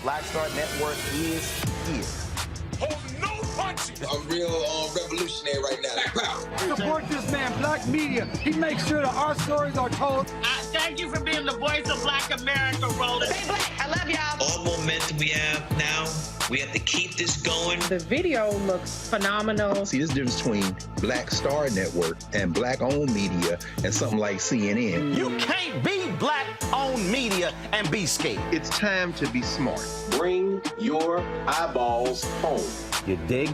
Black Star Network is here. Hold no punches! I'm real revolutionary right now. Support this man, Black Media. He makes sure that our stories are told. Thank you for being the voice of Black America, Roland. Stay black. I love y'all. All momentum we have now, we have to keep this going. The video looks phenomenal. See, this difference between Black Star Network and Black-owned media and something like CNN. You can't be Black-owned media and be scared. It's time to be smart. Bring your eyeballs home. You dig?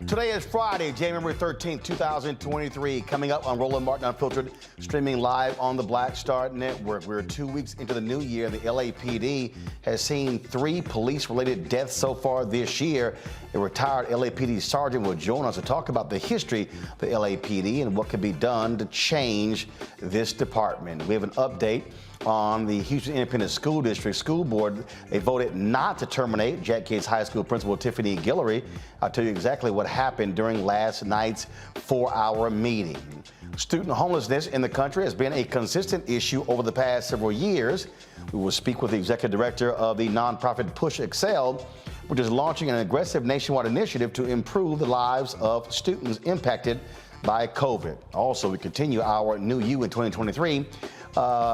Today is Friday, January 13th, 2023. Coming up on Roland Martin Unfiltered, streaming live on the Black Star Network. We're 2 weeks into the new year. The LAPD has seen 3 police-related deaths so far this year. A retired LAPD sergeant will join us to talk about the history of the LAPD and what can be done to change this department. We have an update on the Houston Independent School District School Board. They voted not to terminate Jack Yates High School Principal Tiffany Guillory. I'll tell you exactly what happened during last night's 4-hour meeting. Student homelessness in the country has been a consistent issue over the past several years. We will speak with the executive director of the nonprofit PushExcel, which is launching an aggressive nationwide initiative to improve the lives of students impacted by COVID. Also, we continue our New You in 2023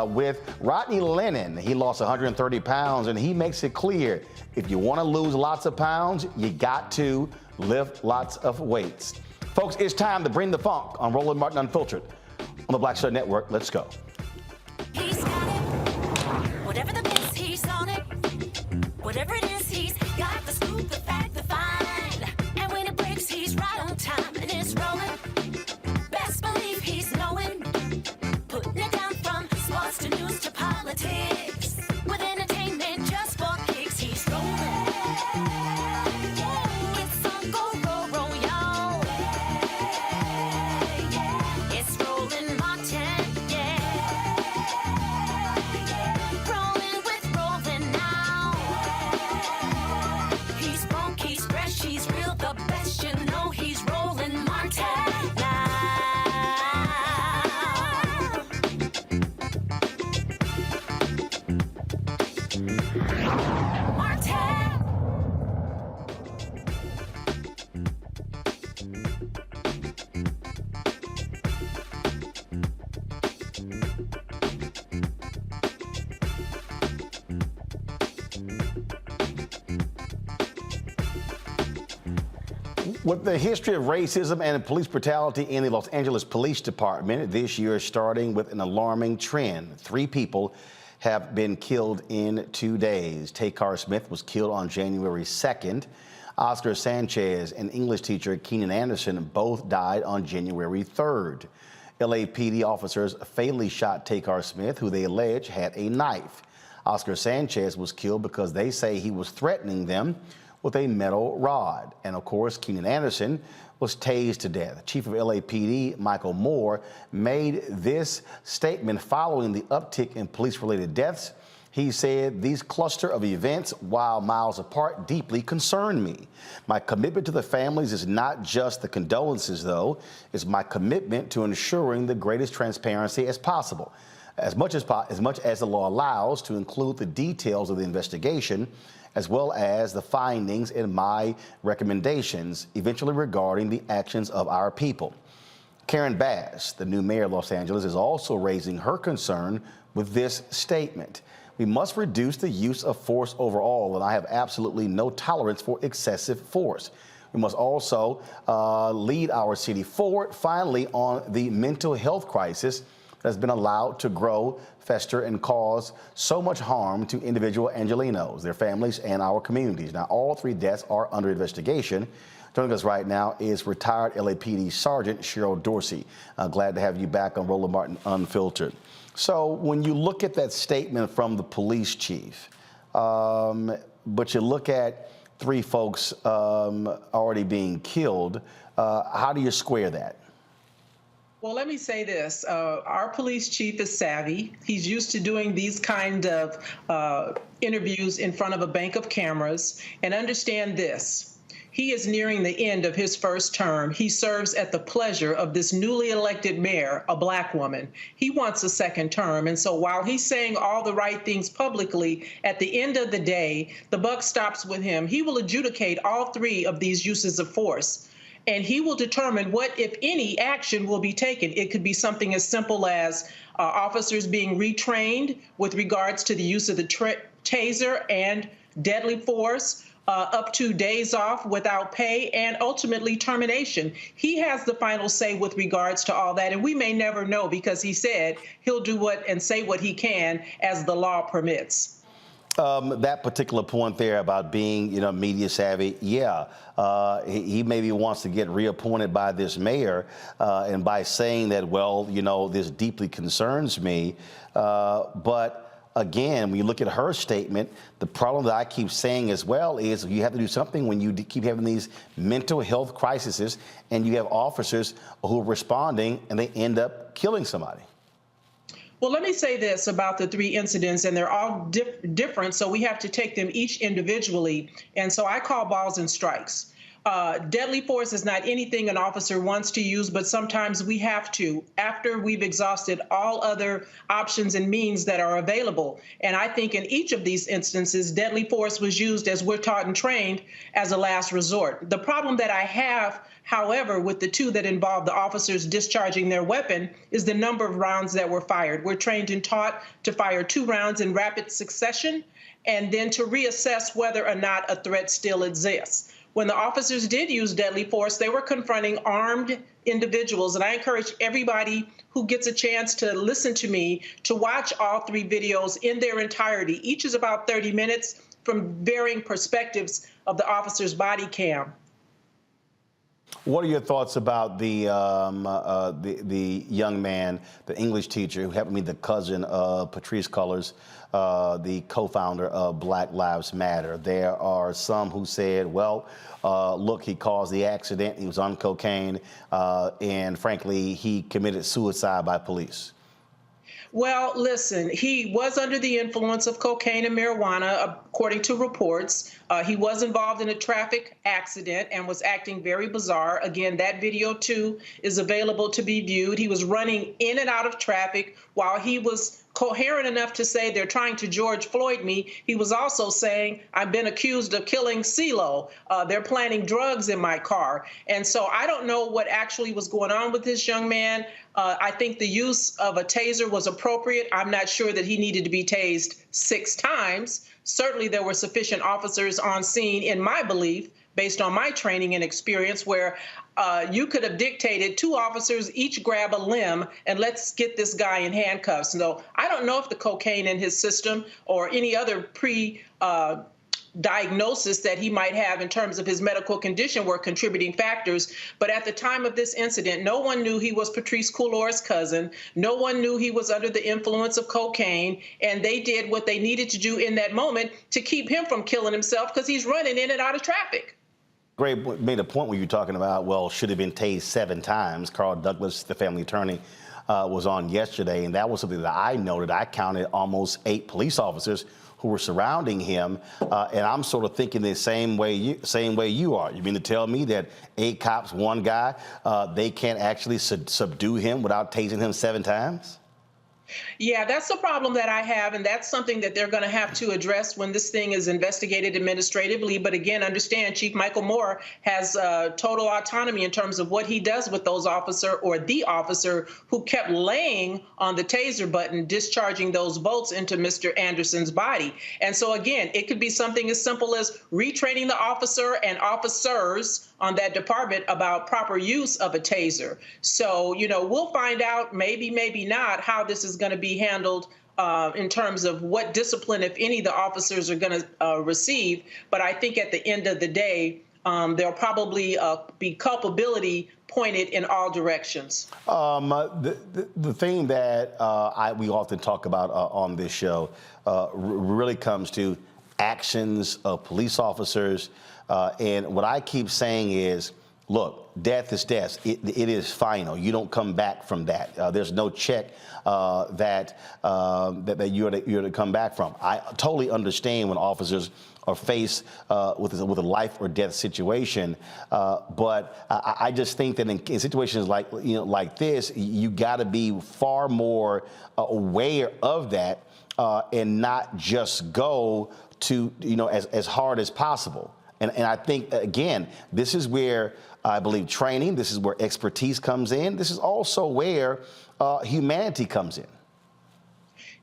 with Rodney Lennon. He lost 130 pounds, and he makes it clear, if you want to lose lots of pounds, you got to lift lots of weights. Folks, it's time to bring the funk on Roland Martin Unfiltered on the Black Star Network. Let's go. He's got it. Whatever the mess, he's on it. Whatever it is, he's got the scoop, the fact, the find. And when it breaks, he's right on time, and it's rolling. Best believe he's knowing. Putting it down from sports to news to politics. With entertainment just for kicks, he's rolling. It's on go, roll, roll, y'all. It's Roland Martin, yeah. Rolling with Roland now. He's funk, he's fresh, he's real, the best, you know he's Roland Martin now. With the history of racism and police brutality in the Los Angeles Police Department, this year is starting with an alarming trend. 3 people have been killed in 2 days. Takar Smith was killed on January 2nd. Oscar Sanchez and English teacher Keenan Anderson both died on January 3rd. LAPD officers fatally shot Takar Smith, who they allege had a knife. Oscar Sanchez was killed because they say he was threatening them with a metal rod. And of course, Keenan Anderson was tased to death. Chief of LAPD, Michael Moore, made this statement following the uptick in police-related deaths. He said, "These cluster of events, while miles apart, deeply concern me. My commitment to the families is not just the condolences, though. It's my commitment to ensuring the greatest transparency as possible, as much as the law allows, to include the details of the investigation, as well as the findings and my recommendations, eventually regarding the actions of our people." Karen Bass, the new mayor of Los Angeles, is also raising her concern with this statement. "We must reduce the use of force overall, and I have absolutely no tolerance for excessive force. We must also lead our city forward, finally, on the mental health crisis that has been allowed to grow, fester, and cause so much harm to individual Angelenos, their families, and our communities." Now, all 3 deaths are under investigation. Joining us right now is retired LAPD Sergeant Cheryl Dorsey. Glad to have you back on Roland Martin Unfiltered. So when you look at that statement from the police chief, but you look at 3 folks already being killed. How do you square that? Well, let me say this. Our police chief is savvy. He's used to doing these kind of interviews in front of a bank of cameras. And understand this. He is nearing the end of his first term. He serves at the pleasure of this newly elected mayor, a black woman. He wants a second term. And so while he's saying all the right things publicly, at the end of the day, the buck stops with him. He will adjudicate all 3 of these uses of force. And he will determine what, if any, action will be taken. It could be something as simple as officers being retrained with regards to the use of the taser and deadly force, up to days off without pay, and ultimately termination. He has the final say with regards to all that, and we may never know because he said he'll do what and say what he can as the law permits. That particular point there about being, media savvy, he maybe wants to get reappointed by this mayor, and by saying that, well, this deeply concerns me, but again, when you look at her statement, the problem that I keep saying as well is you have to do something when you keep having these mental health crises and you have officers who are responding and they end up killing somebody. Well, let me say this about the 3 incidents, and they're all different, so we have to take them each individually. And so I call balls and strikes. Deadly force is not anything an officer wants to use, but sometimes we have to after we've exhausted all other options and means that are available. And I think in each of these instances, deadly force was used, as we're taught and trained, as a last resort. The problem that I have, however, with the 2 that involve the officers discharging their weapon is the number of rounds that were fired. We're trained and taught to fire 2 rounds in rapid succession and then to reassess whether or not a threat still exists. When the officers did use deadly force, they were confronting armed individuals. And I encourage everybody who gets a chance to listen to me to watch all 3 videos in their entirety. Each is about 30 minutes from varying perspectives of the officer's body cam. What are your thoughts about the young man, the English teacher, who happened to be the cousin of Patrisse Cullors, the co-founder of Black Lives Matter? There are some who said, well, look, he caused the accident, he was on cocaine, and frankly, he committed suicide by police. Well, listen, he was under the influence of cocaine and marijuana, according to reports. He was involved in a traffic accident and was acting very bizarre. Again, that video, too, is available to be viewed. He was running in and out of traffic while he was coherent enough to say they're trying to George Floyd me. He was also saying, I've been accused of killing CeeLo. They're planting drugs in my car. And so I don't know what actually was going on with this young man. I think the use of a taser was appropriate. I'm not sure that he needed to be tased 6 times. Certainly there were sufficient officers on scene, in my belief, based on my training and experience, where you could have dictated 2 officers each grab a limb and let's get this guy in handcuffs. So I don't know if the cocaine in his system or any other diagnosis that he might have in terms of his medical condition were contributing factors. But at the time of this incident, no one knew he was Patrisse Cullors' cousin. No one knew he was under the influence of cocaine. And they did what they needed to do in that moment to keep him from killing himself because he's running in and out of traffic. Gray made a point where you're talking about, well, should have been tased 7 times. Carl Douglas, the family attorney, was on yesterday, and that was something that I noted. I counted almost 8 police officers who were surrounding him, and I'm sort of thinking the same way you are. You mean to tell me that 8 cops, 1 guy, they can't actually subdue him without tasing him 7 times? Yeah, that's the problem that I have, and that's something that they're going to have to address when this thing is investigated administratively. But again, understand Chief Michael Moore has total autonomy in terms of what he does with those officer or the officer who kept laying on the taser button, discharging those bolts into Mr. Anderson's body. And so again, it could be something as simple as retraining the officer and officers on that department about proper use of a taser. So, we'll find out, maybe, maybe not, how this is going to be handled in terms of what discipline, if any, the officers are going to receive. But I think at the end of the day, there'll probably be culpability pointed in all directions. The thing that we often talk about on this show really comes to, actions of police officers. And what I keep saying is, look, death is death. It is final. You don't come back from that. There's no check that you're to come back from. I totally understand when officers are faced with a life or death situation, but I just think that in situations like this, you got to be far more aware of that and not just go to as hard as possible. And I think, again, this is where I believe training, this is where expertise comes in. This is also where humanity comes in.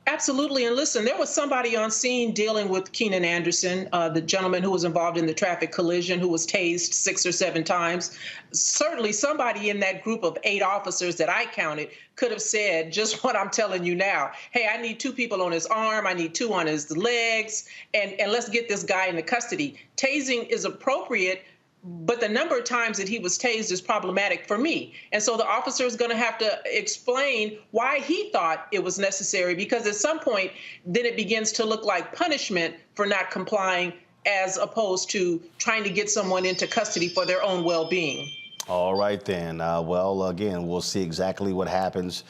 Absolutely. And listen, there was somebody on scene dealing with Keenan Anderson, the gentleman who was involved in the traffic collision, who was tased 6 or 7 times. Certainly somebody in that group of 8 officers that I counted could have said just what I'm telling you now. Hey, I need 2 people on his arm. I need 2 on his legs. And let's get this guy into custody. Tasing is appropriate, but the number of times that he was tased is problematic for me. And so the officer is going to have to explain why he thought it was necessary, because at some point, then it begins to look like punishment for not complying as opposed to trying to get someone into custody for their own well-being. All right, then. Well, again, we'll see exactly what happens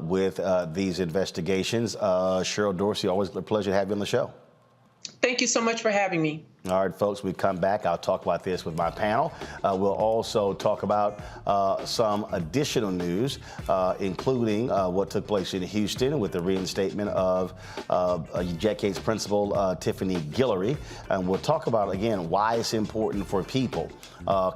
with these investigations. Cheryl Dorsey, always a pleasure to have you on the show. Thank you so much for having me. All right, folks, we come back. I'll talk about this with my panel. We'll also talk about some additional news, including what took place in Houston with the reinstatement of Jack Yates principal Tiffany Guillory. And we'll talk about, again, why it's important for people,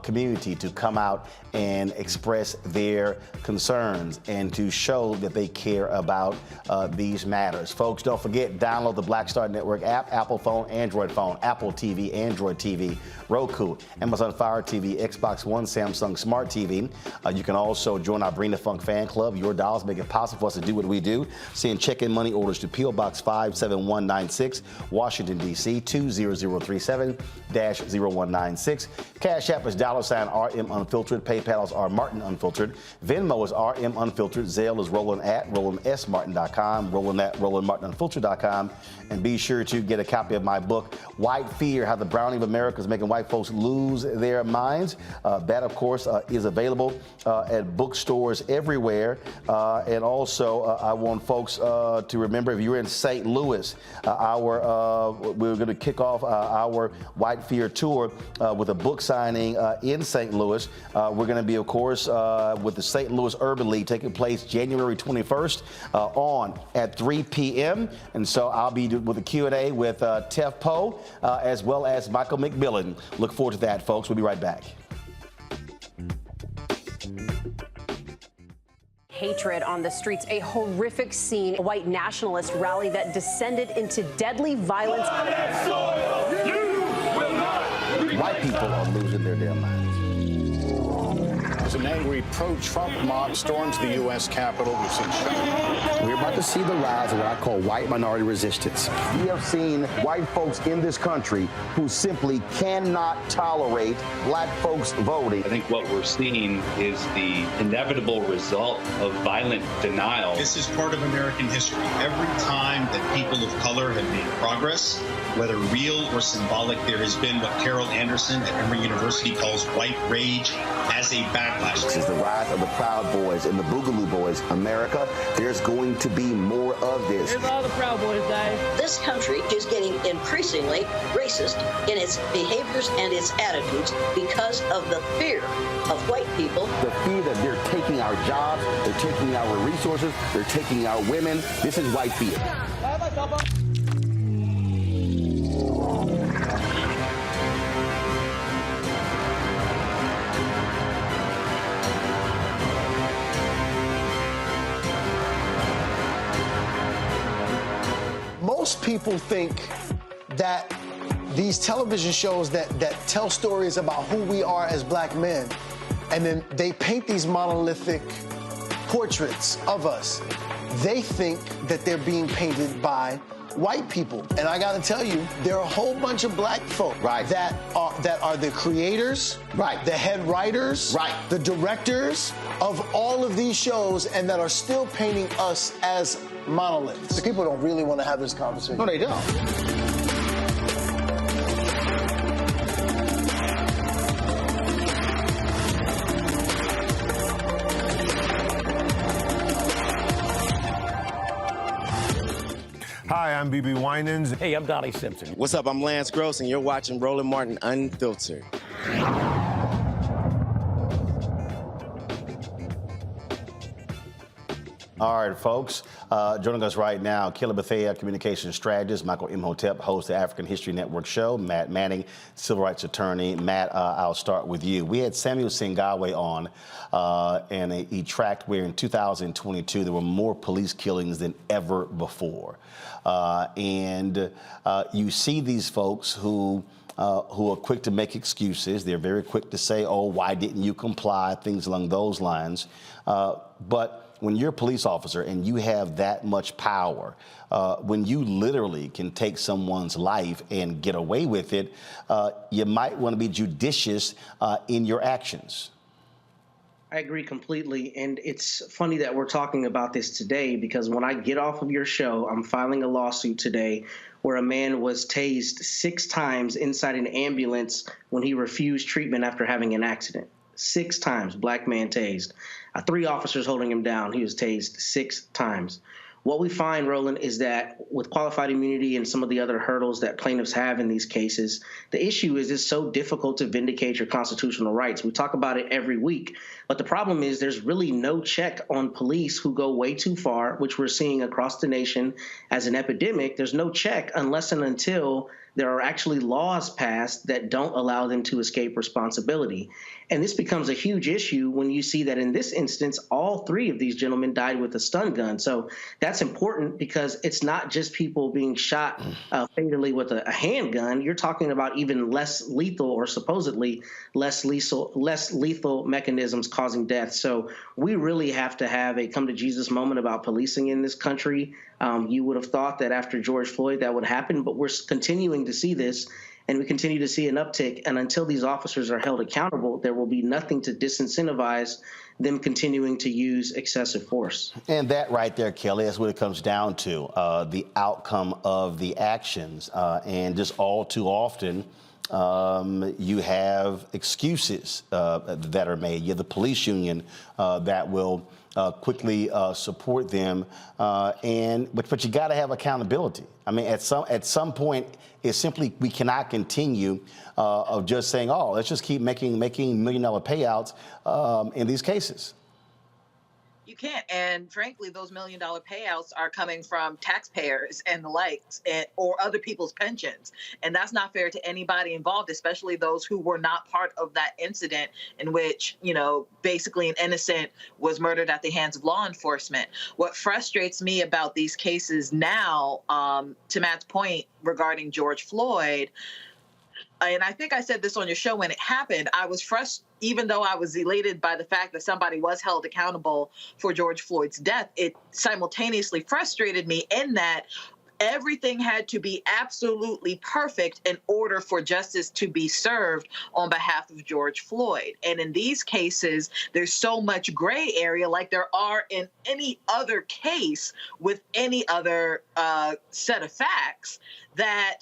community, to come out and express their concerns and to show that they care about these matters. Folks, don't forget, download the Black Star Network app, Apple phone, Android phone, Apple TV, Android TV, Roku, Amazon Fire TV, Xbox One, Samsung Smart TV. You can also join our Bring the Funk fan club. Your dollars make it possible for us to do what we do. Send check-in money orders to P.O. Box 57196, Washington, D.C. 20037-0196. Cash App is $RM Unfiltered. PayPal is R Martin Unfiltered. Venmo is RM Unfiltered. Zelle is Roland@RolandSMartin.com. Roland@RolandMartinUnfiltered.com. And be sure to get a copy of my book, White Fear, How the Browning of America is Making White Folks Lose Their Minds. That, of course, is available at bookstores everywhere. And also, I want folks to remember, if you're in St. Louis, we're going to kick off our White Fear tour with a book signing in St. Louis. We're going to be, of course, with the St. Louis Urban League taking place January 21st on at 3 p.m. And so I'll be with a Q&A with Tef Poe, as well as Michael McMillan. Look forward to that, folks. We'll be right back. Hatred on the streets, a horrific scene, a white nationalist rally that descended into deadly violence. White people are losing their damn minds. As an angry pro-Trump mob storms the U.S. Capitol, we've seen shots. We're about to see the rise of what I call white minority resistance. We have seen white folks in this country who simply cannot tolerate black folks voting. I think what we're seeing is the inevitable result of violent denial. This is part of American history. Every time that people of color have made progress, whether real or symbolic, there has been what Carol Anderson at Emory University calls white rage as a backlash. This is the rise of the Proud Boys and the Boogaloo Boys. America, there's going to be more of this. Here's all the Proud Boys, guys. This country is getting increasingly racist in its behaviors and its attitudes because of the fear of white people. The fear that they're taking our jobs, they're taking our resources, they're taking our women. This is white fear. Most people think that these television shows that tell stories about who we are as black men, and then they paint these monolithic portraits of us. They think that they're being painted by white people. And I gotta tell you, there are a whole bunch of black folk that are the creators, the head writers, the directors of all of these shows, and that are still painting us as monoliths. The people don't really want to have this conversation. No, they don't. I'm BB Winans. Hey, I'm Donnie Simpson. What's up? I'm Lance Gross, and you're watching Roland Martin Unfiltered. All right, folks. Joining us right now, Killa Bethea, communications strategist, Michael Imhotep, host of the African History Network show, Matt Manning, civil rights attorney. Matt, I'll start with you. We had Samuel Singawe on, and he tracked where in 2022 there were more police killings than ever before. You see these folks who are quick to make excuses. They're very quick to say, oh, why didn't you comply, things along those lines. But when you're a police officer and you have that much power, when you literally can take someone's life and get away with it, you might want to be judicious in your actions. I agree completely. And it's funny that we're talking about this today, because when I get off of your show, I'm filing a lawsuit today where a man was tased 6 times inside an ambulance when he refused treatment after having an accident. 6 times, black man tased. 3 officers holding him down. He was tased 6 times. What we find, Roland, is that with qualified immunity and some of the other hurdles that plaintiffs have in these cases, the issue is it's so difficult to vindicate your constitutional rights. We talk about it every week, but the problem is there's really no check on police who go way too far, which we're seeing across the nation as an epidemic. There's no check unless and until there are actually laws passed that don't allow them to escape responsibility. And this becomes a huge issue when you see that in this instance, all 3 of these gentlemen died with a stun gun. So that's important because it's not just people being shot fatally with a handgun. You're talking about even less lethal or supposedly less lethal mechanisms causing death. So we really have to have a come to Jesus moment about policing in this country. You would have thought that after George Floyd that would happen, but we're continuing to see this, and we continue to see an uptick. And until these officers are held accountable, there will be nothing to disincentivize them continuing to use excessive force. And that right there, Kelly, is what it comes down to, the outcome of the actions. And just all too often, you have excuses that are made. You have the police union that will quickly support them, but you got to have accountability. I mean, at some point, it's simply we cannot continue of just saying, oh, let's just keep making $1 million payouts in these cases. You can't. And frankly, those $1 million payouts are coming from taxpayers and the likes, or other people's pensions. And that's not fair to anybody involved, especially those who were not part of that incident in which, basically an innocent was murdered at the hands of law enforcement. What frustrates me about these cases now, to Matt's point regarding George Floyd, and I think I said this on your show when it happened, I was frustrated. Even though I was elated by the fact that somebody was held accountable for George Floyd's death, it simultaneously frustrated me in that everything had to be absolutely perfect in order for justice to be served on behalf of George Floyd. And in these cases, there's so much gray area like there are in any other case with any other set of facts, that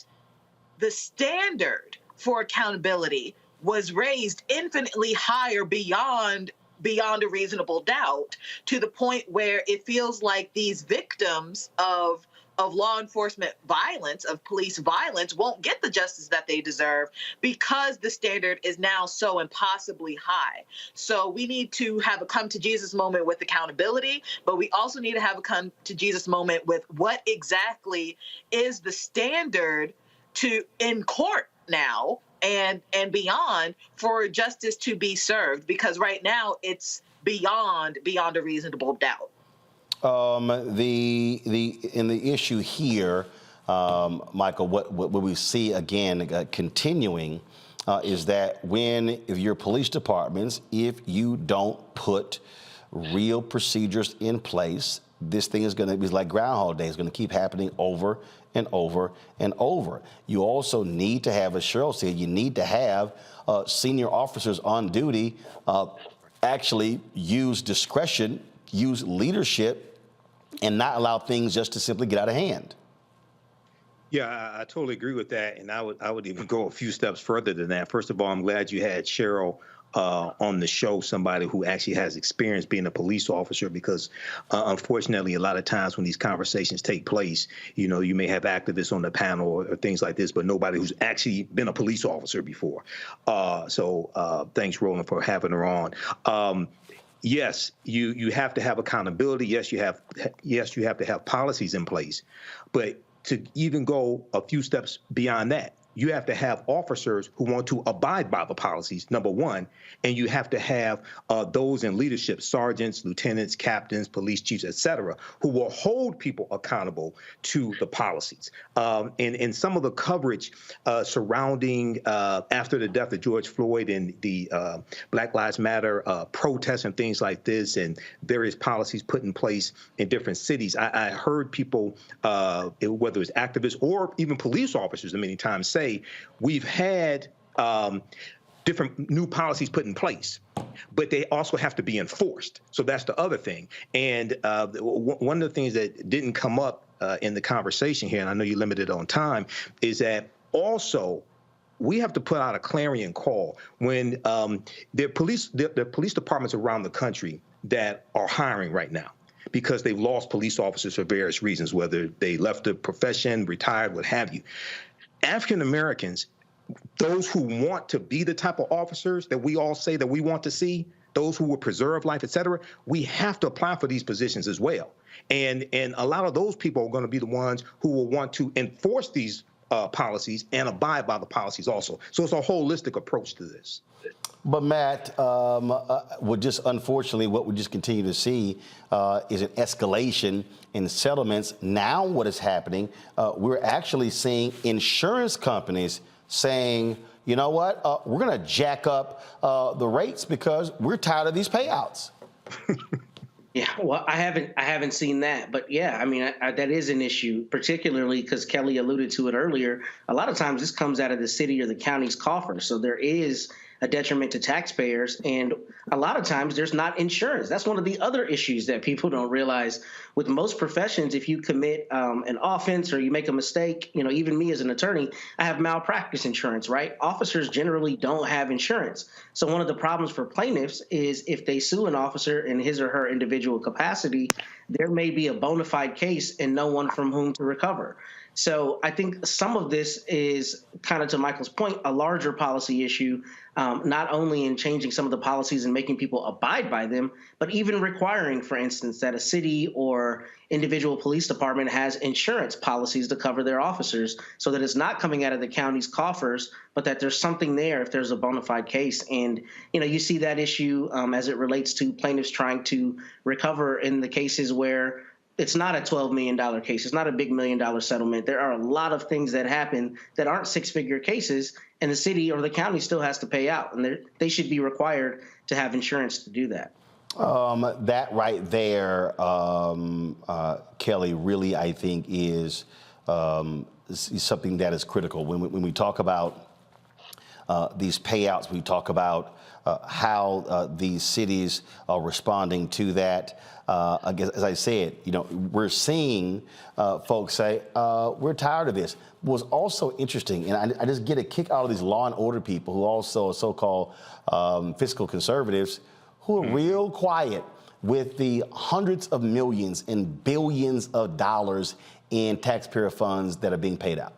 the standard for accountability was raised infinitely higher beyond a reasonable doubt, to the point where it feels like these victims of law enforcement violence, of police violence, won't get the justice that they deserve because the standard is now so impossibly high. So we need to have a come to Jesus moment with accountability, but we also need to have a come to Jesus moment with what exactly is the standard in court now and beyond for justice to be served, because right now it's beyond a reasonable doubt. The issue here, Michael, what we see again continuing is that if your police departments, if you don't put real procedures in place, this thing is going to be like Groundhog Day. It's going to keep happening over and over and over. You also need to have, as Cheryl said, you need to have senior officers on duty actually use discretion, use leadership, and not allow things just to simply get out of hand. Yeah, I totally agree with that, and I would even go a few steps further than that. First of all, I'm glad you had Cheryl on the show somebody who actually has experience being a police officer, because unfortunately, a lot of times when these conversations take place, you may have activists on the panel or things like this, but nobody who's actually been a police officer before. So thanks, Roland, for having her on. Yes, you have to have accountability. Yes, you have to have policies in place, but to even go a few steps beyond that, you have to have officers who want to abide by the policies, number one, and you have to have those in leadership, sergeants, lieutenants, captains, police chiefs, et cetera, who will hold people accountable to the policies. And some of the coverage surrounding after the death of George Floyd and the Black Lives Matter protests and things like this, and various policies put in place in different cities, I heard people, whether it's activists or even police officers, many times say, we've had different new policies put in place, but they also have to be enforced. So that's the other thing. And one of the things that didn't come up in the conversation here, and I know you're limited on time, is that also we have to put out a clarion call when there are police departments around the country that are hiring right now, because they've lost police officers for various reasons, whether they left the profession, retired, what have you. African Americans, those who want to be the type of officers that we all say that we want to see, those who will preserve life, et cetera, we have to apply for these positions as well. And a lot of those people are going to be the ones who will want to enforce these policies and abide by the policies also. So it's a holistic approach to this. But Matt, unfortunately, what we just continue to see is an escalation in settlements. Now what is happening, we're actually seeing insurance companies saying, you know what, we're going to jack up the rates because we're tired of these payouts. Yeah, well, I haven't seen that, but yeah, I mean, that is an issue, particularly because Kelly alluded to it earlier. A lot of times this comes out of the city or the county's coffers, so there is a detriment to taxpayers, and a lot of times there's not insurance. That's one of the other issues that people don't realize. With most professions, if you commit an offense or you make a mistake, even me as an attorney, I have malpractice insurance, right? Officers generally don't have insurance. So one of the problems for plaintiffs is if they sue an officer in his or her individual capacity, there may be a bona fide case and no one from whom to recover. So I think some of this is, kind of to Michael's point, a larger policy issue, not only in changing some of the policies and making people abide by them, but even requiring, for instance, that a city or individual police department has insurance policies to cover their officers so that it's not coming out of the county's coffers, but that there's something there if there's a bona fide case. And, you see that issue as it relates to plaintiffs trying to recover in the cases where it's not a $12 million case. It's not a big $1 million settlement. There are a lot of things that happen that aren't six-figure cases, and the city or the county still has to pay out, and they should be required to have insurance to do that. That right there, Kelly, really, I think is something that is critical. When we talk about these payouts, we talk about how these cities are responding to that. I guess, as I said, we're seeing folks say, we're tired of this. Was also interesting, and I just get a kick out of these law and order people who also are so-called fiscal conservatives who are real quiet with the hundreds of millions and billions of dollars in taxpayer funds that are being paid out.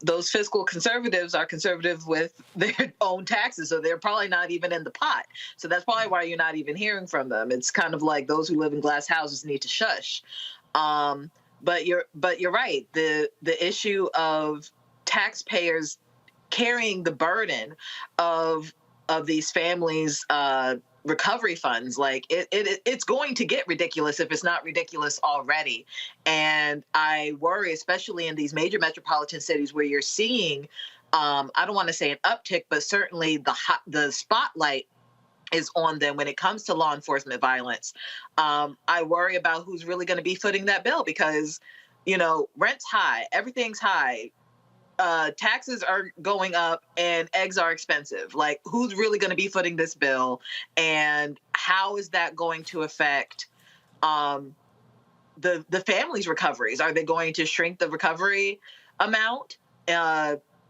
Those fiscal conservatives are conservative with their own taxes, so they're probably not even in the pot. So that's probably why you're not even hearing from them. It's kind of like those who live in glass houses need to shush. But you're right. The issue of taxpayers carrying the burden of these families' recovery funds, like it's going to get ridiculous if it's not ridiculous already. And I worry, especially in these major metropolitan cities where you're seeing, I don't want to say an uptick, but certainly the spotlight is on them when it comes to law enforcement violence. I worry about who's really going to be footing that bill because, rent's high, everything's high. Taxes are going up and eggs are expensive. Like, who's really going to be footing this bill, and how is that going to affect the family's recoveries? Are they going to shrink the recovery amount?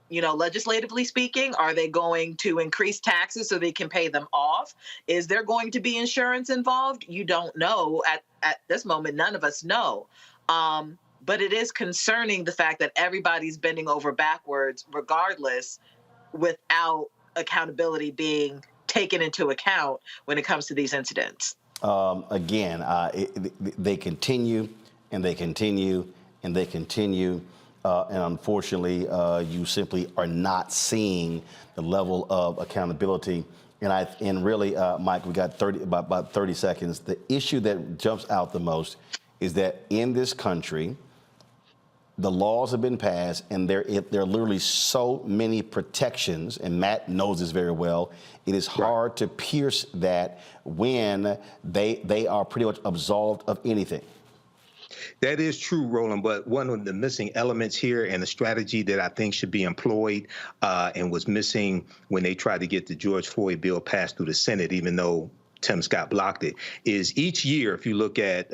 legislatively speaking? Are they going to increase taxes so they can pay them off? Is there going to be insurance involved? You don't know. At this moment, none of us know. But it is concerning the fact that everybody's bending over backwards regardless, without accountability being taken into account when it comes to these incidents. They continue and they continue and they continue. And unfortunately, you simply are not seeing the level of accountability. And really, Mike, we got about 30 seconds. The issue that jumps out the most is that in this country, the laws have been passed, and there are literally so many protections, and Matt knows this very well. It is hard to pierce that when they are pretty much absolved of anything. That is true, Roland, but one of the missing elements here and the strategy that I think should be employed and was missing when they tried to get the George Floyd bill passed through the Senate, even though Tim Scott blocked it, is each year, if you look at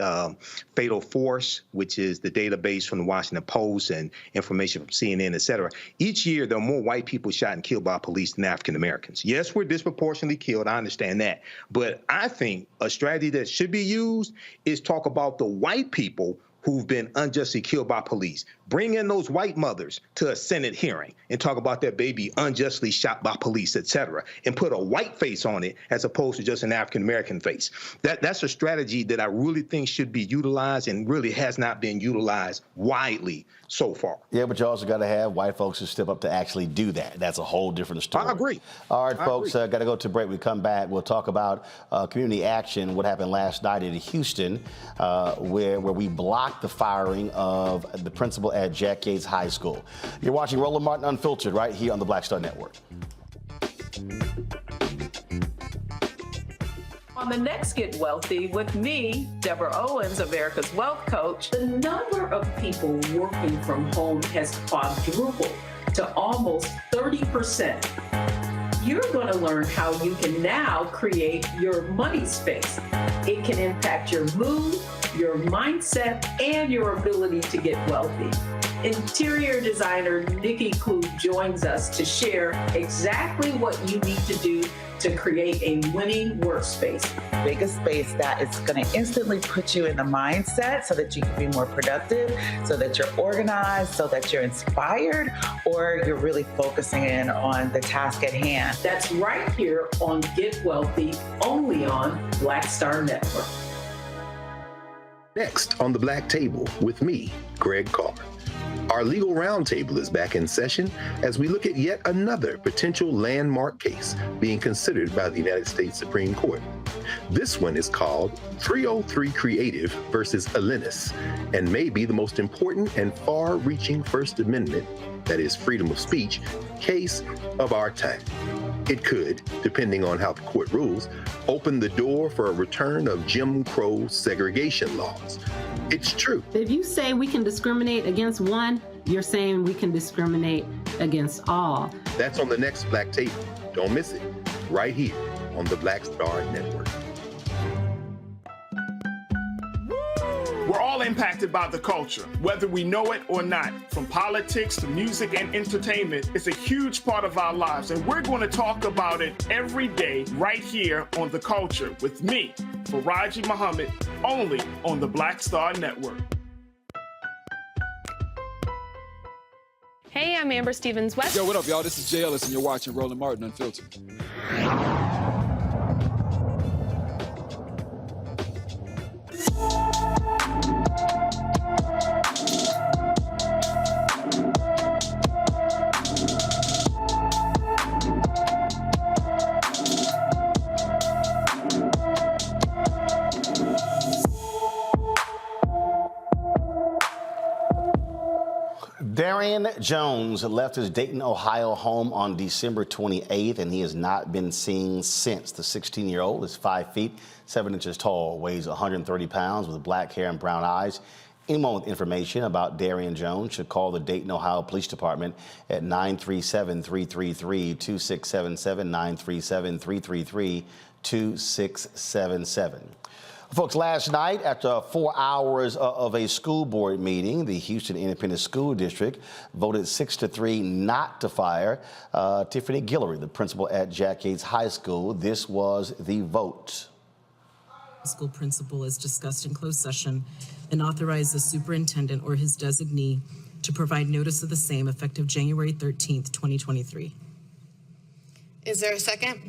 Fatal Force, which is the database from the Washington Post and information from CNN, et cetera, each year there are more white people shot and killed by police than African Americans. Yes, we're disproportionately killed. I understand that. But I think a strategy that should be used is talk about the white people who've been unjustly killed by police. Bring in those white mothers to a Senate hearing and talk about their baby unjustly shot by police, et cetera, and put a white face on it as opposed to just an African-American face. That's a strategy that I really think should be utilized and really has not been utilized widely so far. Yeah, but you also got to have white folks who step up to actually do that. That's a whole different story. I agree. All right, folks, got to go to break. We come back. We'll talk about community action, what happened last night in Houston, where we blocked the firing of the principal at Jack Yates High School. You're watching Roland Martin Unfiltered right here on the Black Star Network. On the next Get Wealthy with me, Deborah Owens, America's Wealth Coach, the number of people working from home has quadrupled to almost 30%. You're going to learn how you can now create your money space. It can impact your mood, your mindset, and your ability to get wealthy. Interior designer Nikki Klug joins us to share exactly what you need to do to create a winning workspace. Make a space that is going to instantly put you in the mindset so that you can be more productive, so that you're organized, so that you're inspired, or you're really focusing in on the task at hand. That's right here on Get Wealthy, only on Black Star Network. Next on the Black Table with me, Greg Carr. Our legal roundtable is back in session as we look at yet another potential landmark case being considered by the United States Supreme Court. This one is called 303 Creative versus Alennis, and may be the most important and far-reaching First Amendment, that is freedom of speech, case of our time. It could, depending on how the court rules, open the door for a return of Jim Crow segregation laws. It's true. If you say we can discriminate against one, you're saying we can discriminate against all. That's on the next Black Table. Don't miss it. Right here on the Black Star Network. We're all impacted by the culture, whether we know it or not. From politics to music and entertainment, it's a huge part of our lives, and we're going to talk about it every day right here on The Culture with me, Faraji Muhammad, only on the Black Star Network. Hey, I'm Amber Stevens-West. Yo, what up, y'all? This is Jay Ellis, and you're watching Roland Martin Unfiltered. Darian Jones left his Dayton, Ohio home on December 28th, and he has not been seen since. The 16-year-old is 5 feet, 7 inches tall, weighs 130 pounds with black hair and brown eyes. Anyone with information about Darian Jones should call the Dayton, Ohio Police Department at 937-333-2677, 937-333-2677. Folks, last night, after 4 hours of a school board meeting, the Houston Independent School District voted 6-3 not to fire Tiffany Guillory, the principal at Jack Yates High School. This was the vote. School principal is discussed in closed session and authorize the superintendent or his designee to provide notice of the same effective January 13th, 2023. Is there a second?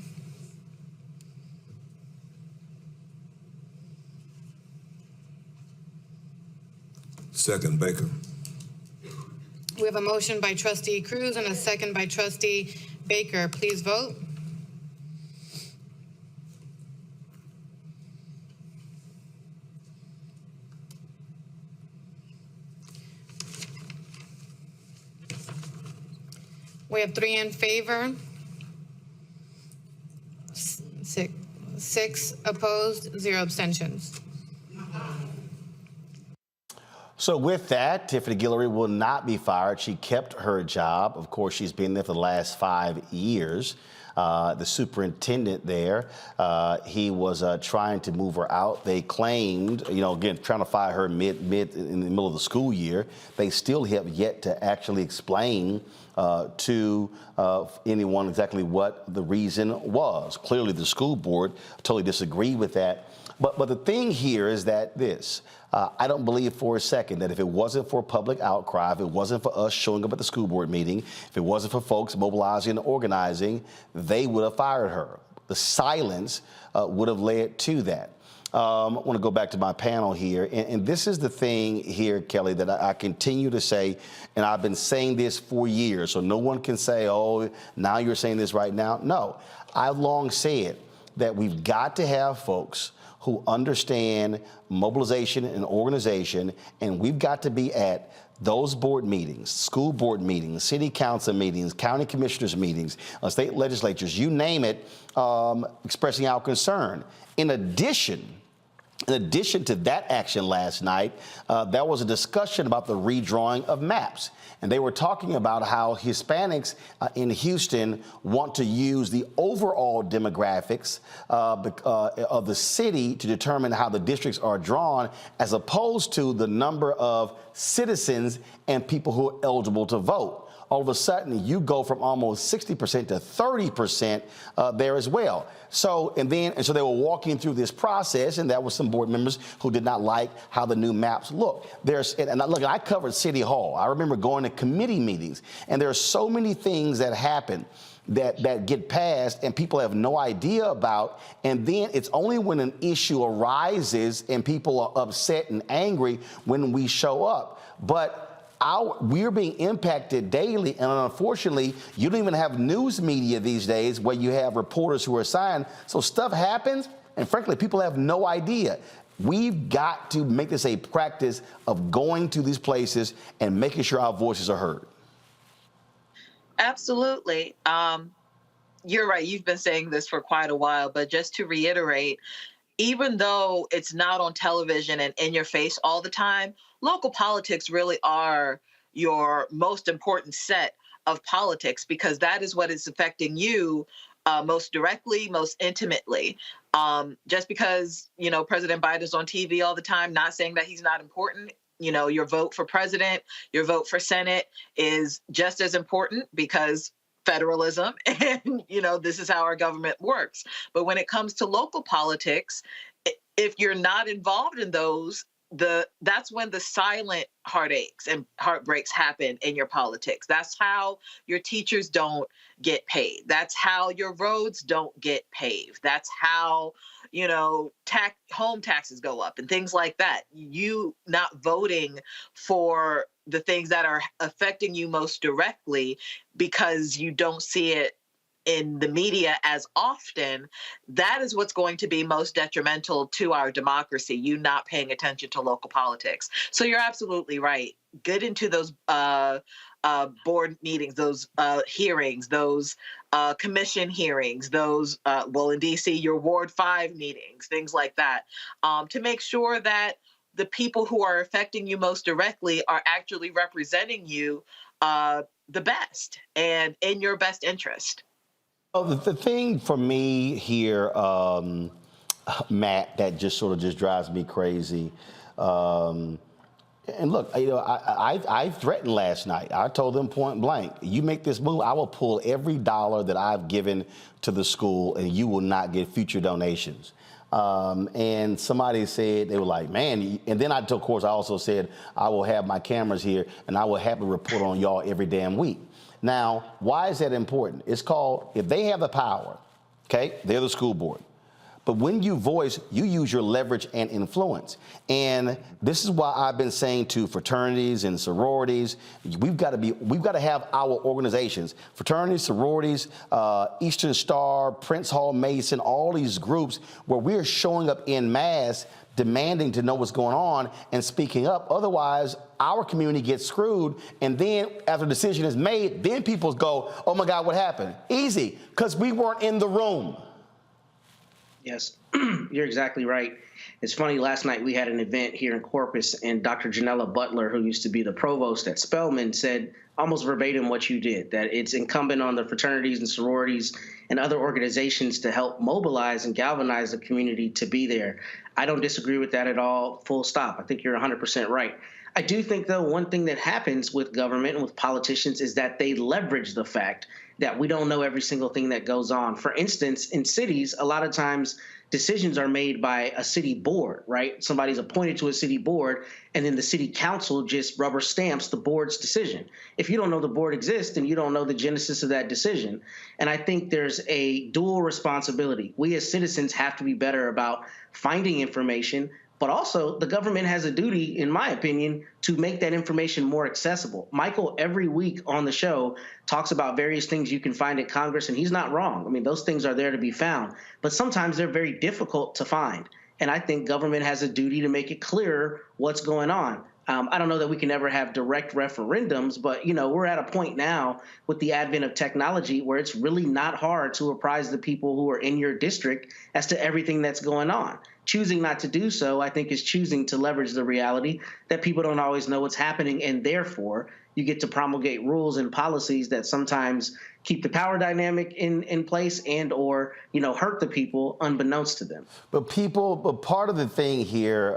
Second, Baker. We have a motion by trustee Cruz and a second by trustee Baker. Please vote. We have 3 in favor, 6 opposed, 0 abstentions. So with that, Tiffany Guillory will not be fired. She kept her job. Of course, she's been there for the last 5 years. The superintendent there, he was trying to move her out. They claimed, again, trying to fire her mid in the middle of the school year. They still have yet to actually explain to anyone exactly what the reason was. Clearly, the school board totally disagreed with that. But the thing here is that I don't believe for a second that if it wasn't for public outcry, if it wasn't for us showing up at the school board meeting, if it wasn't for folks mobilizing and organizing, they would have fired her. The silence would have led to that. I want to go back to my panel here. And this is the thing here, Kelly, that I continue to say, and I've been saying this for years, so no one can say, oh, now you're saying this right now. No, I've long said that we've got to have folks who understand mobilization and organization, and we've got to be at those board meetings, school board meetings, city council meetings, county commissioners meetings, state legislatures, you name it, expressing our concern. In addition to that action last night, there was a discussion about the redrawing of maps. And they were talking about how Hispanics in Houston want to use the overall demographics of the city to determine how the districts are drawn, as opposed to the number of citizens and people who are eligible to vote. All of a sudden, you go from almost 60% to 30% there as well. So they were walking through this process, and there were some board members who did not like how the new maps look. I covered City Hall. I remember going to committee meetings, and there are so many things that happen that get passed and people have no idea about. And then it's only when an issue arises and people are upset and angry when we show up. But we're being impacted daily, and unfortunately, you don't even have news media these days where you have reporters who are assigned. So stuff happens, and frankly, people have no idea. We've got to make this a practice of going to these places and making sure our voices are heard. Absolutely. You're right. You've been saying this for quite a while, but just to reiterate, even though it's not on television and in your face all the time, local politics really are your most important set of politics, because that is what is affecting you most directly, most intimately. Just because, President Biden's on TV all the time, not saying that he's not important. Your vote for president, your vote for Senate is just as important, because federalism and, this is how our government works. But when it comes to local politics, if you're not involved in those, that's when the silent heartaches and heartbreaks happen in your politics. That's how your teachers don't get paid. That's how your roads don't get paved. That's how, home taxes go up and things like that. You not voting for the things that are affecting you most directly because you don't see it in the media as often, that is what's going to be most detrimental to our democracy, you not paying attention to local politics. So you're absolutely right. Get into those board meetings, those hearings, those commission hearings, those, in D.C., your Ward 5 meetings, things like that, to make sure that the people who are affecting you most directly are actually representing you the best and in your best interest. Oh, the thing for me here, Matt, that just sort of just drives me crazy. And look, I threatened last night. I told them point blank, you make this move, I will pull every dollar that I've given to the school and you will not get future donations. And somebody said, they were like, man, and then of course, I also said, I will have my cameras here and I will happily report on y'all every damn week. Now, why is that important? It's called, if they have the power, okay, they're the school board. But when you voice, you use your leverage and influence. And this is why I've been saying to fraternities and sororities, we've got to have our organizations, fraternities, sororities, Eastern Star, Prince Hall Mason, all these groups where we're showing up en masse, demanding to know what's going on and speaking up. Otherwise, our community gets screwed. And then after the decision is made, then people go, oh my God, what happened? Easy, because we weren't in the room. Yes, you're exactly right. It's funny, last night we had an event here in Corpus, and Dr. Janella Butler, who used to be the provost at Spelman, said almost verbatim what you did, that it's incumbent on the fraternities and sororities and other organizations to help mobilize and galvanize the community to be there. I don't disagree with that at all, full stop. I think you're 100% right. I do think, though, one thing that happens with government and with politicians is that they leverage the fact that we don't know every single thing that goes on. For instance, in cities, a lot of times decisions are made by a city board, right? Somebody's appointed to a city board, and then the city council just rubber stamps the board's decision. If you don't know the board exists, then you don't know the genesis of that decision. And I think there's a dual responsibility. We as citizens have to be better about finding information, but also the government has a duty, in my opinion, to make that information more accessible. Michael, every week on the show, talks about various things you can find at Congress, and he's not wrong. I mean, those things are there to be found, but sometimes they're very difficult to find. And I think government has a duty to make it clearer what's going on. I don't know that we can ever have direct referendums, but, you know, we're at a point now with the advent of technology where it's really not hard to apprise the people who are in your district as to everything that's going on. Choosing not to do so, I think, is choosing to leverage the reality that people don't always know what's happening, and therefore you get to promulgate rules and policies that sometimes keep the power dynamic in place and or, you know, hurt the people unbeknownst to them. But part of the thing here,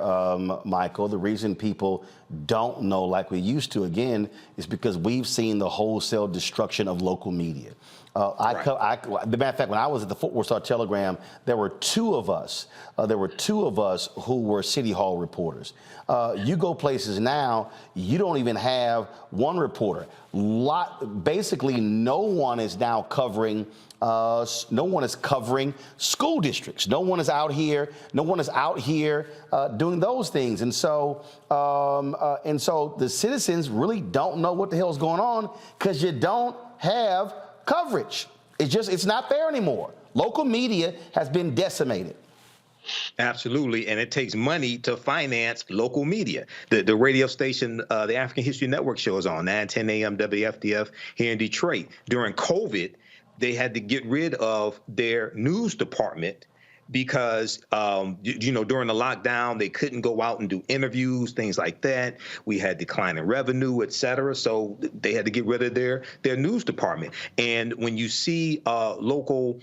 Michael, the reason people don't know like we used to, again, is because we've seen the wholesale destruction of local media. The matter of fact, when I was at the Fort Worth Star-Telegram, there were two of us. Who were City Hall reporters. You go places now, you don't even have one reporter. Basically, no one is now covering. No one is covering school districts. No one is out here. Doing those things. And so the citizens really don't know what the hell is going on because you don't have coverage. It's not there anymore. Local media has been decimated. Absolutely, and it takes money to finance local media. The radio station, the African History Network shows on 9:10 a.m. WFDF here in Detroit. During COVID, they had to get rid of their news department because, during the lockdown, they couldn't go out and do interviews, things like that. We had declining revenue, et cetera. So they had to get rid of their news department. And when you see local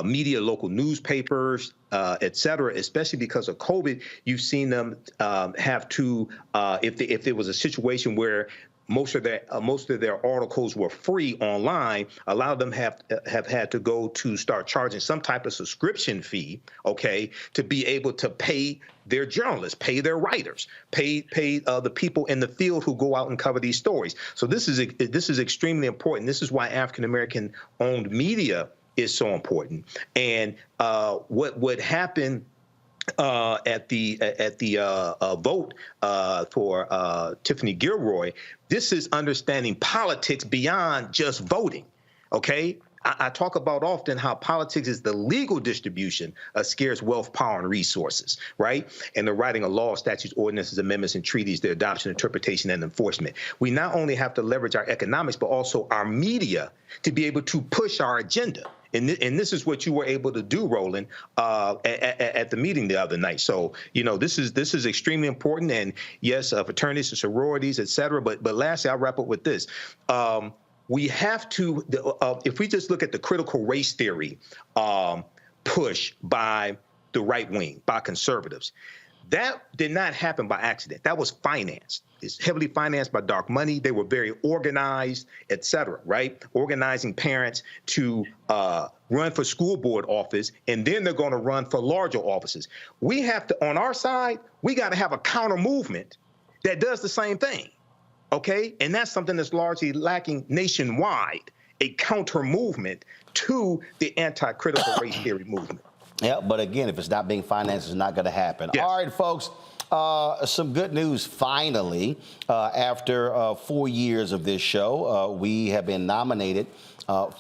media, local newspapers, et cetera, especially because of COVID, you've seen them have to, if there was a situation where most of their articles were free online, a lot of them have had to go to start charging some type of subscription fee, okay, to be able to pay their journalists, pay their writers, pay the people in the field who go out and cover these stories. So this is extremely important. This is why African American owned media is so important. And what would happen at the vote for Tiffany Guillory, this is understanding politics beyond just voting. Okay, I talk about often how politics is the legal distribution of scarce wealth, power, and resources, right? And the writing of laws, statutes, ordinances, amendments, and treaties, their adoption, interpretation, and enforcement. We not only have to leverage our economics, but also our media to be able to push our agenda. And this is what you were able to do, Roland, at the meeting the other night. So, this is extremely important. And yes, fraternities and sororities, et cetera. But lastly, I'll wrap up with this. We have to, if we just look at the critical race theory push by the right wing, by conservatives. That did not happen by accident. That was financed. It's heavily financed by dark money. They were very organized, et cetera, right? Organizing parents to run for school board office, and then they're going to run for larger offices. We have to, on our side, we got to have a counter movement that does the same thing, okay? And that's something that's largely lacking nationwide, a counter movement to the anti-critical race theory movement. Yeah, but again, if it's not being financed, it's not going to happen. Yes. All right, folks, some good news finally. After 4 years of this show, we have been nominated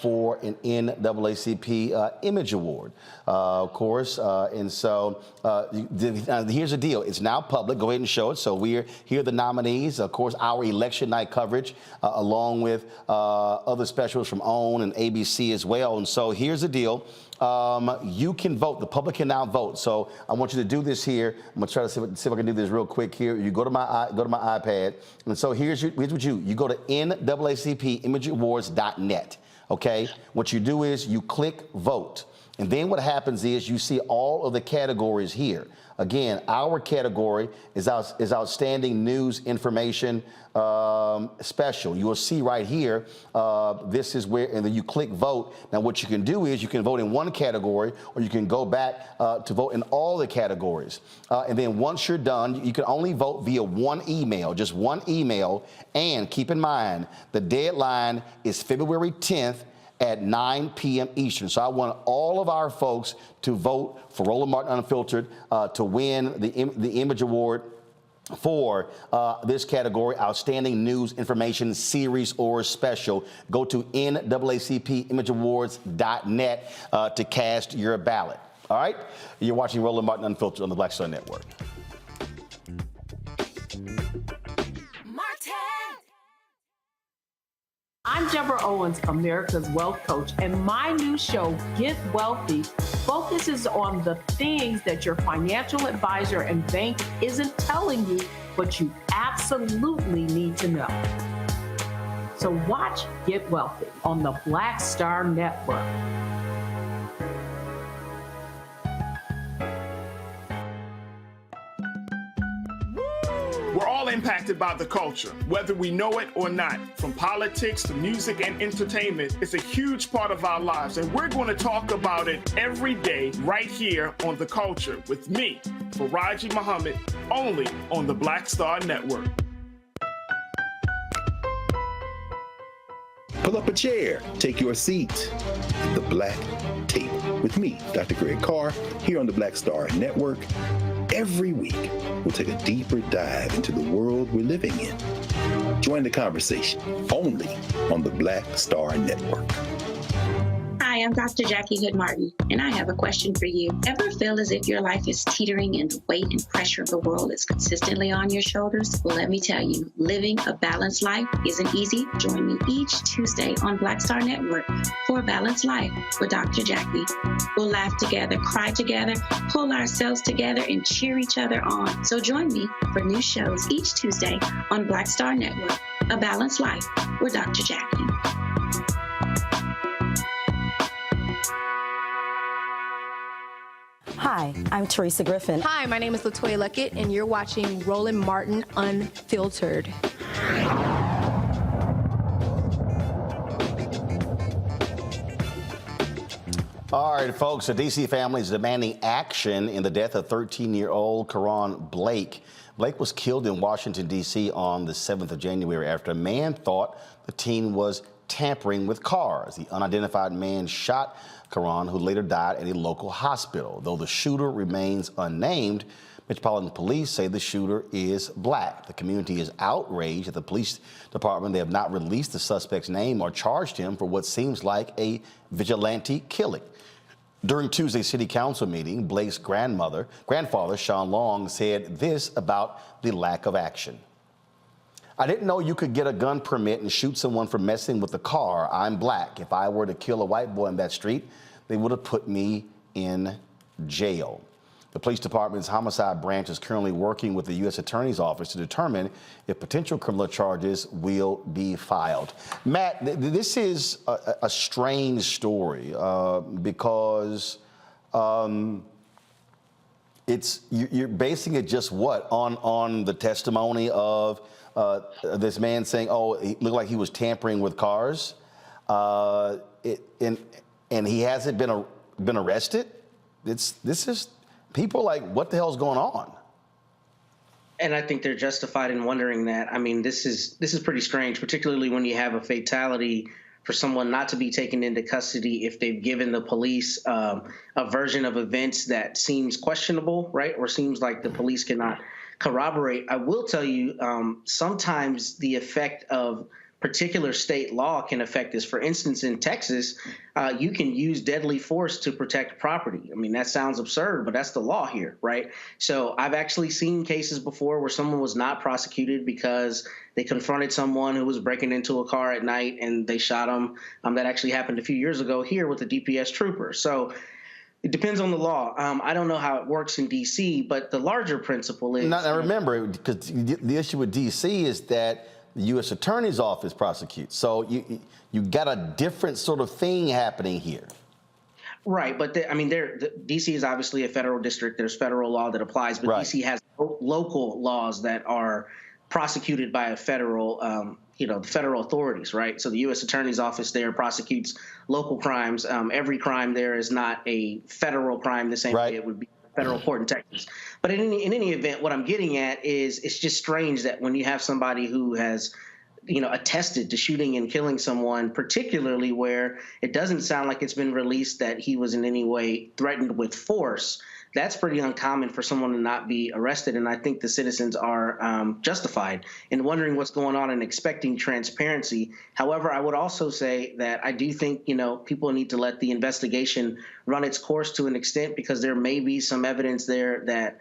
for an NAACP Image Award, of course. And so here's the deal. It's now public. Go ahead and show it. So here are the nominees. Of course, our election night coverage, along with other specials from OWN and ABC as well. And so here's the deal. You can vote. The public can now vote. So I want you to do this here. I'm gonna try to see if I can do this real quick here. You go to my iPad, and so here's what you go to NAACPImageAwards.net. Okay. What you do is you click vote, and then what happens is you see all of the categories here. Again, our category is outstanding news information special. You will see right here, this is where, and then you click vote. Now what you can do is you can vote in one category, or you can go back to vote in all the categories. And then once you're done, you can only vote via one email, just one email. And keep in mind, the deadline is February 10th at 9 p.m. Eastern. So I want all of our folks to vote for Roland Martin Unfiltered to win the Image Award for this category, Outstanding News Information Series or Special. Go to NAACPImageAwards.net to cast your ballot. All right? You're watching Roland Martin Unfiltered on the Black Star Network. I'm Deborah Owens, America's Wealth Coach, and my new show, Get Wealthy, focuses on the things that your financial advisor and bank isn't telling you, but you absolutely need to know. So watch Get Wealthy on the Black Star Network. We're all impacted by the culture, whether we know it or not. From politics to music and entertainment, it's a huge part of our lives, and we're going to talk about it every day right here on The Culture with me, Faraji Muhammad, only on the Black Star Network. Pull up a chair, take your seat at the Black Table with me, Dr. Greg Carr, here on the Black Star Network. Every week, we'll take a deeper dive into the world we're living in. Join the conversation only on the Black Star Network. Hi, I'm Dr. Jackie Hood Martin, and I have a question for you. Ever feel as if your life is teetering and the weight and pressure of the world is consistently on your shoulders? Well, let me tell you, living a balanced life isn't easy. Join me each Tuesday on Black Star Network for A Balanced Life with Dr. Jackie. We'll laugh together, cry together, pull ourselves together, and cheer each other on. So join me for new shows each Tuesday on Black Star Network, A Balanced Life with Dr. Jackie. Hi, I'm Teresa Griffin. Hi, my name is LaToya Luckett, and you're watching Roland Martin Unfiltered. All right, folks, a D.C. family is demanding action in the death of 13-year-old Karan Blake. Blake was killed in Washington, D.C. on the 7th of January after a man thought the teen was tampering with cars. The unidentified man shot Karan, who later died at a local hospital. Though the shooter remains unnamed, Metropolitan Police say the shooter is black. The community is outraged at the police department. They have not released the suspect's name or charged him for what seems like a vigilante killing. During Tuesday's city council meeting, Blake's grandfather, Sean Long, said this about the lack of action. I didn't know you could get a gun permit and shoot someone for messing with the car. I'm black. If I were to kill a white boy in that street, they would have put me in jail. The police department's homicide branch is currently working with the U.S. Attorney's Office to determine if potential criminal charges will be filed. Matt, this is a strange story because You're basing it just what on the testimony of this man saying, "Oh, he looked like he was tampering with cars," and he hasn't been arrested. This is people like, what the hell's going on? And I think they're justified in wondering that. I mean, this is pretty strange, particularly when you have a fatality, for someone not to be taken into custody if they've given the police a version of events that seems questionable, right? Or seems like the police cannot corroborate. I will tell you, sometimes the effect of particular state law can affect this. For instance, in Texas, you can use deadly force to protect property. I mean, that sounds absurd, but that's the law here, right? So I've actually seen cases before where someone was not prosecuted because they confronted someone who was breaking into a car at night and they shot him. That actually happened a few years ago here with a DPS trooper. So it depends on the law. I don't know how it works in D.C., but the larger principle is— Now remember, because the issue with D.C. is that the U.S. Attorney's Office prosecutes. So you got a different sort of thing happening here. Right, but D.C. is obviously a federal district. There's federal law that applies, but D.C. has local laws that are prosecuted by a federal, the federal authorities, right? So the U.S. Attorney's Office there prosecutes local crimes. Every crime there is not a federal crime the same way it would be a federal court in Texas. But in any event, what I'm getting at is it's just strange that when you have somebody who has attested to shooting and killing someone, particularly where it doesn't sound like it's been released that he was in any way threatened with force, that's pretty uncommon for someone to not be arrested. And I think the citizens are justified in wondering what's going on and expecting transparency. However, I would also say that I do think, people need to let the investigation run its course to an extent, because there may be some evidence there that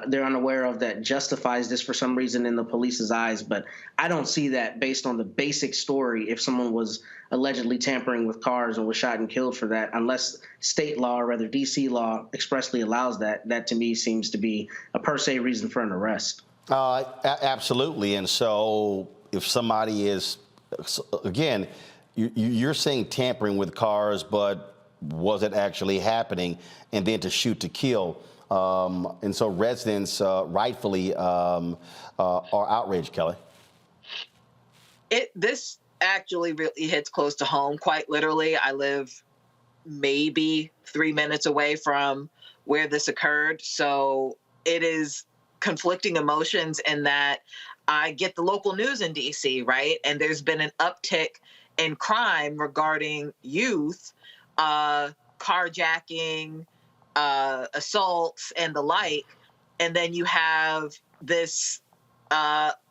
they're unaware of that justifies this for some reason in the police's eyes. But I don't see that based on the basic story if someone was allegedly tampering with cars and was shot and killed for that, unless state law, or rather D.C. law, expressly allows that. That to me seems to be a per se reason for an arrest. Absolutely. And so if somebody is, again, you're saying tampering with cars, but was it actually happening? And then to shoot to kill. And so residents rightfully are outraged, Kelly. This actually really hits close to home. Quite literally, I live maybe 3 minutes away from where this occurred. So it is conflicting emotions in that I get the local news in DC, right? And there's been an uptick in crime regarding youth, carjacking, assaults, and the like. And then you have this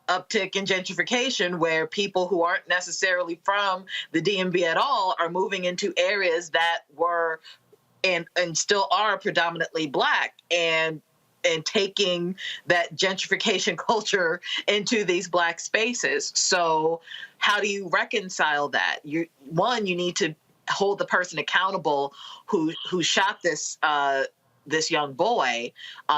uptick in gentrification where people who aren't necessarily from the DMV at all are moving into areas that were and still are predominantly Black, and taking that gentrification culture into these Black spaces. So how do you reconcile that? You need to hold the person accountable who shot this this young boy,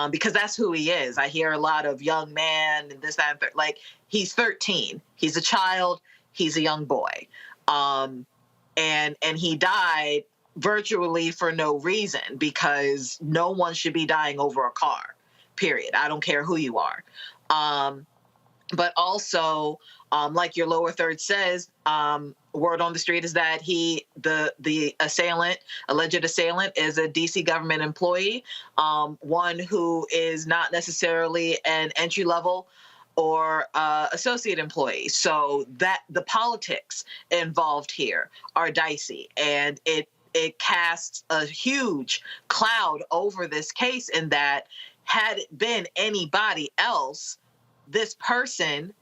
because that's who he is. I hear a lot of young man and this, that, and like, he's 13. He's a child. He's a young boy. And he died virtually for no reason, because no one should be dying over a car, period. I don't care who you are. But also, like your lower third says, word on the street is that the alleged assailant is a DC government employee, one who is not necessarily an entry level or associate employee. So that the politics involved here are dicey, and it casts a huge cloud over this case, in that had it been anybody else, this person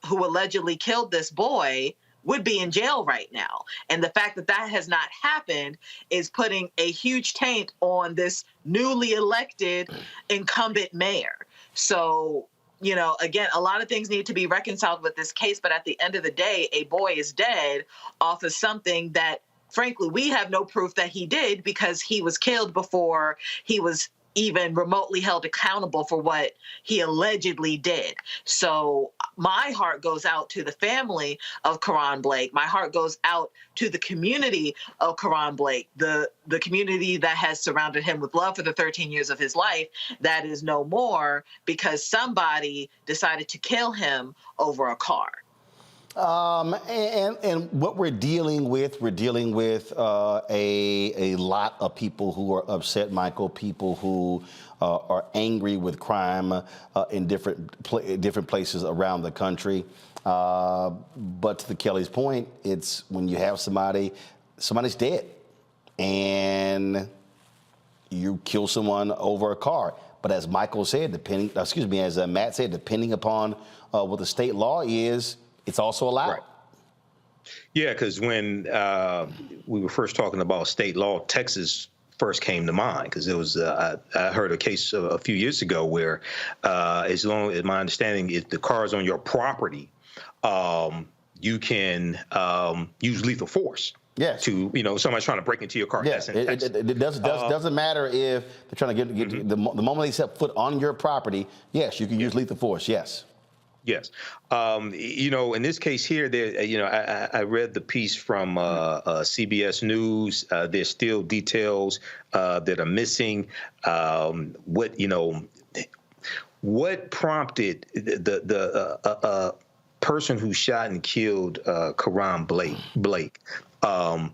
who allegedly killed this boy would be in jail right now. And the fact that that has not happened is putting a huge taint on this newly elected incumbent mayor. So, again, a lot of things need to be reconciled with this case, but at the end of the day, a boy is dead off of something that, frankly, we have no proof that he did, because he was killed before he was even remotely held accountable for what he allegedly did. So my heart goes out to the family of Karan Blake. My heart goes out to the community of Karan Blake, the community that has surrounded him with love for the 13 years of his life that is no more because somebody decided to kill him over a car. And what we're dealing with a lot of people who are upset, Michael, people who are angry with crime in different places around the country. But to Kelly's point, it's when you have somebody's dead and you kill someone over a car. But as Michael said, as Matt said, depending upon what the state law is, it's also allowed. Right. Yeah, because when we were first talking about state law, Texas first came to mind because it was I heard a case a few years ago where, as long as my understanding, if the car is on your property, you can use lethal force. Yes. To somebody's trying to break into your car. Yes. It doesn't matter if they're trying to get the moment they set foot on your property. Yes, you can use lethal force. Yes. Yes. In this case here, I read the piece from CBS News. There's still details that are missing. What prompted the person who shot and killed Karan Blake? How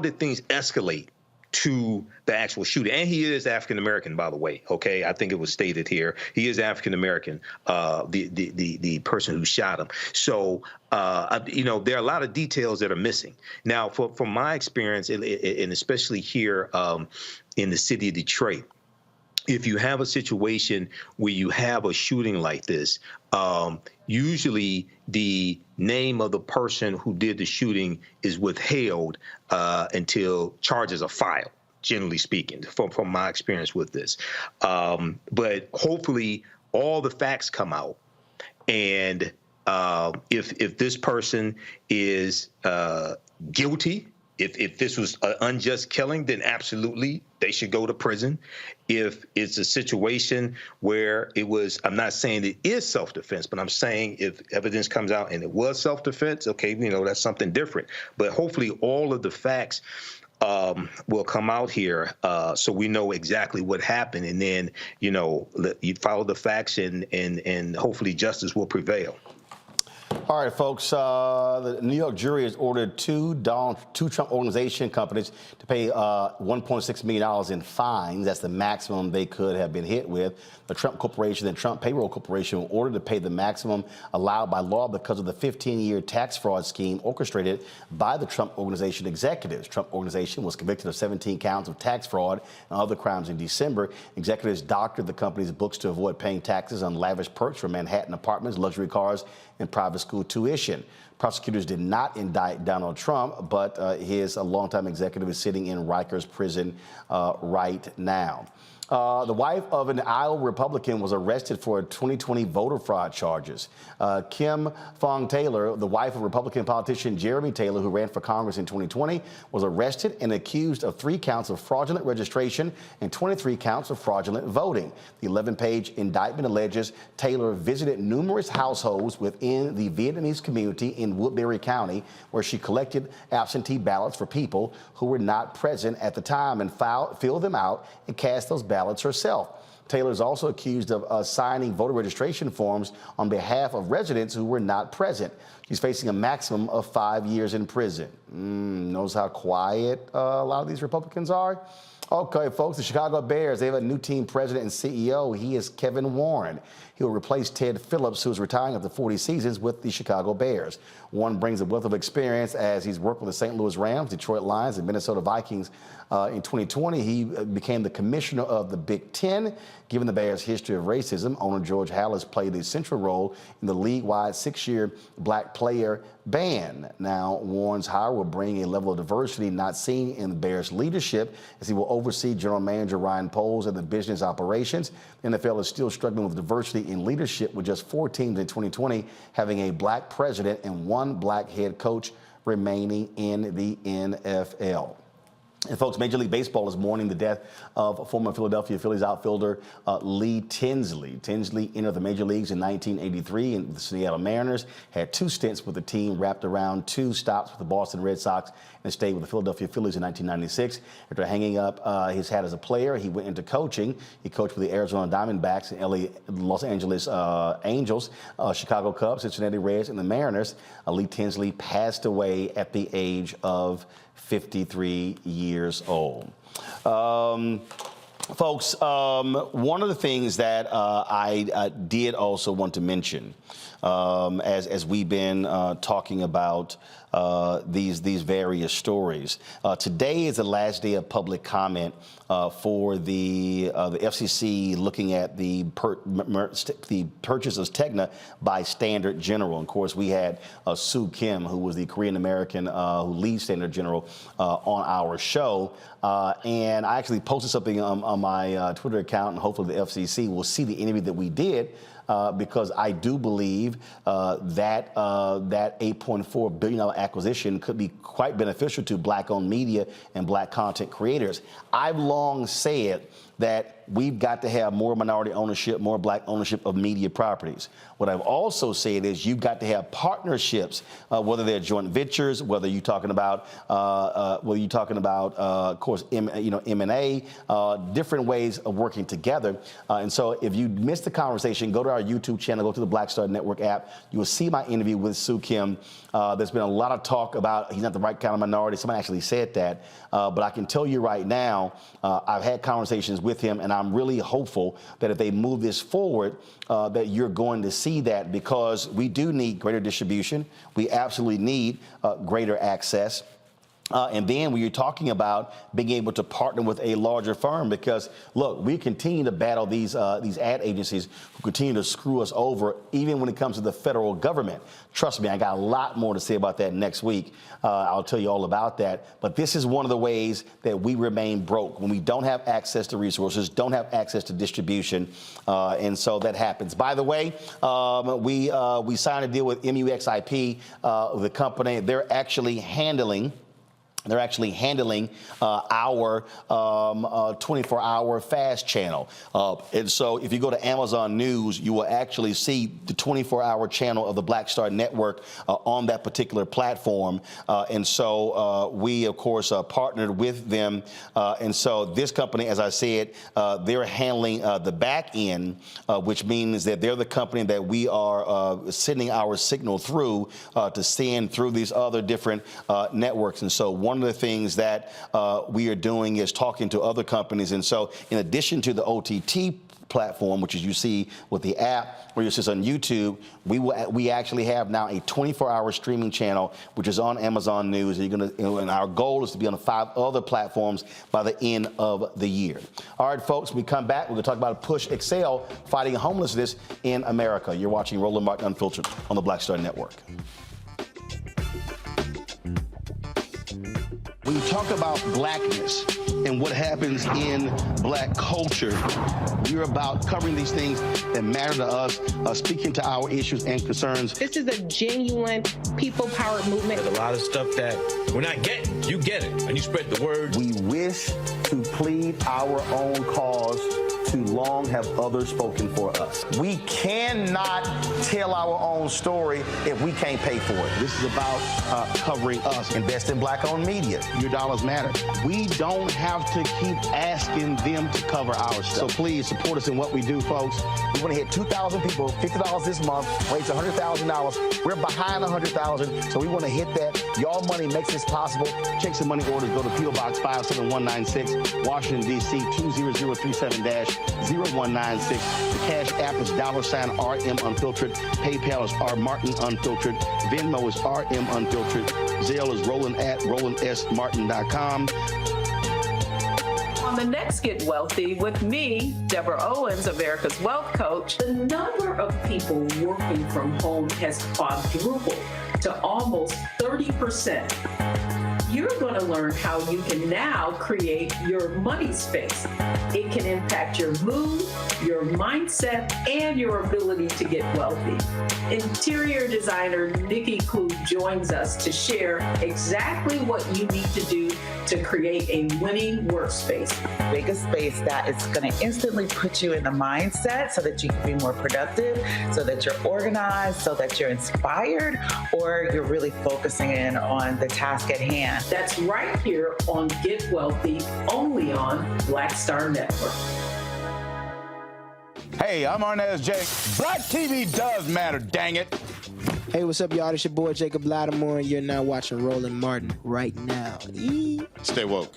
did things escalate to the actual shooter? And he is African American, by the way. Okay, I think it was stated here he is African American. The person who shot him. So there are a lot of details that are missing. Now, from my experience, and especially here in the city of Detroit, if you have a situation where you have a shooting like this, usually the name of the person who did the shooting is withheld until charges are filed, generally speaking, from my experience with this. But hopefully all the facts come out. And if this person is guilty, if this was an unjust killing, then absolutely they should go to prison. If it's a situation where it was, I'm not saying it is self-defense, but I'm saying if evidence comes out and it was self-defense, okay, that's something different. But hopefully all of the facts will come out here so we know exactly what happened. And then, you follow the facts and hopefully justice will prevail. All right, folks, the New York jury has ordered two Trump Organization companies to pay $1.6 million in fines. That's the maximum they could have been hit with. The Trump Corporation and Trump Payroll Corporation were ordered to pay the maximum allowed by law because of the 15-year tax fraud scheme orchestrated by the Trump Organization executives. Trump Organization was convicted of 17 counts of tax fraud and other crimes in December. Executives doctored the company's books to avoid paying taxes on lavish perks from Manhattan apartments, luxury cars, and private school tuition. Prosecutors did not indict Donald Trump, but his longtime executive is sitting in Rikers prison right now. The wife of an Iowa Republican was arrested for 2020 voter fraud charges. Kim Fong Taylor, the wife of Republican politician Jeremy Taylor, who ran for Congress in 2020, was arrested and accused of 3 counts of fraudulent registration and 23 counts of fraudulent voting. The 11-page indictment alleges Taylor visited numerous households within the Vietnamese community in Woodbury County, where she collected absentee ballots for people who were not present at the time and filled them out and cast those ballots herself. Taylor is also accused of signing voter registration forms on behalf of residents who were not present. She's facing a maximum of 5 years in prison. Knows how quiet a lot of these Republicans are? Okay, folks, the Chicago Bears, they have a new team president and CEO. He is Kevin Warren. He will replace Ted Phillips, who is retiring after 40 seasons with the Chicago Bears. Warren brings a wealth of experience as he's worked with the St. Louis Rams, Detroit Lions, and Minnesota Vikings. In 2020, he became the commissioner of the Big Ten. Given the Bears' history of racism, owner George Halas played a central role in the league-wide 6-year black player ban. Now, Warren's hire will bring a level of diversity not seen in the Bears' leadership, as he will oversee general manager Ryan Poles and the business operations. The NFL is still struggling with diversity in leadership, with just 4 teams in 2020 having a black president and 1 black head coach remaining in the NFL. And folks, Major League Baseball is mourning the death of former Philadelphia Phillies outfielder Lee Tinsley. Tinsley entered the major leagues in 1983 and the Seattle Mariners, had 2 stints with the team, wrapped around 2 stops with the Boston Red Sox, and stayed with the Philadelphia Phillies in 1996. After hanging up his hat as a player, he went into coaching. He coached for the Arizona Diamondbacks, Los Angeles Angels, Chicago Cubs, Cincinnati Reds, and the Mariners. Lee Tinsley passed away at the age of 53 years old. Folks, one of the things that I did also want to mention as we've been talking about these various stories. Today is the last day of public comment for the FCC looking at the purchase of Tegna by Standard General. And of course, we had Sue Kim, who was the Korean American who leads Standard General, on our show. And I actually posted something on my Twitter account, and hopefully the FCC will see the interview that we did. Because I do believe that $8.4 billion acquisition could be quite beneficial to Black-owned media and Black content creators. I've long said that we've got to have more minority ownership, more Black ownership of media properties. What I've also said is you've got to have partnerships, whether they're joint ventures, whether you're talking about, of course, M&A, different ways of working together. And so if you missed the conversation, go to our YouTube channel, go to the Black Star Network app. You will see my interview with Sue Kim. There's been a lot of talk about he's not the right kind of minority. Somebody actually said that. But I can tell you right now, I've had conversations with him, and I'm really hopeful that if they move this forward, that you're going to see that, because we do need greater distribution. We absolutely need greater access. And then when you're talking about being able to partner with a larger firm, because look, we continue to battle these ad agencies who continue to screw us over, even when it comes to the federal government. Trust me, I got a lot more to say about that next week. I'll tell you all about that. But this is one of the ways that we remain broke, when we don't have access to resources, don't have access to distribution, and so that happens. By the way, we signed a deal with MUXIP, the company. They're actually handling our 24-hour fast channel. And so if you go to Amazon News, you will actually see the 24-hour channel of the Black Star Network on that particular platform. And so we, of course, partnered with them. And so this company, as I said, they're handling the back end, which means that they're the company that we are sending our signal through to send through these other different networks. And so one of the things that we are doing is talking to other companies. And so in addition to the OTT platform, which is you see with the app, or you see on YouTube, we actually have now a 24-hour streaming channel, which is on Amazon News. And and our goal is to be on 5 other platforms by the end of the year. All right, folks, when we come back, we're going to talk about PushExcel fighting homelessness in America. You're watching Roland Martin Unfiltered on the Black Star Network. When you talk about blackness and what happens in Black culture, we're about covering these things that matter to us, speaking to our issues and concerns. This is a genuine people-powered movement. There's a lot of stuff that we're not getting. You get it, and you spread the word. We wish to plead our own cause. Too long have others spoken for us. We cannot tell our own story if we can't pay for it. This is about covering us. Invest in Black-owned media. Your dollars matter. We don't have to keep asking them to cover our stuff. So please support us in what we do, folks. We want to hit 2,000 people, $50 this month, raise $100,000. We're behind $100,000, so we want to hit that. Y'all money makes this possible. Check some money orders. Go to P.O. Box 57196, Washington, D.C. 20037-0196. The Cash App is $RM Unfiltered. PayPal is R Martin Unfiltered. Venmo is RM Unfiltered. Zelle is roland@rolandsmartin.com. On the next Get Wealthy with me, Deborah Owens, America's Wealth Coach, the number of people working from home has quadrupled to almost 30%. you're going to learn how you can now create your money space. It can impact your mood, your mindset, and your ability to get wealthy. Interior designer Nikki Klug joins us to share exactly what you need to do to create a winning workspace. Make a space that is going to instantly put you in the mindset so that you can be more productive, so that you're organized, so that you're inspired, or you're really focusing in on the task at hand. That's right here on Get Wealthy, only on Black Star Network. Hey, I'm Arnez J. Black TV does matter, dang it. Hey, what's up, y'all? It's your boy Jacob Lattimore, and you're now watching Roland Martin right now. Stay woke.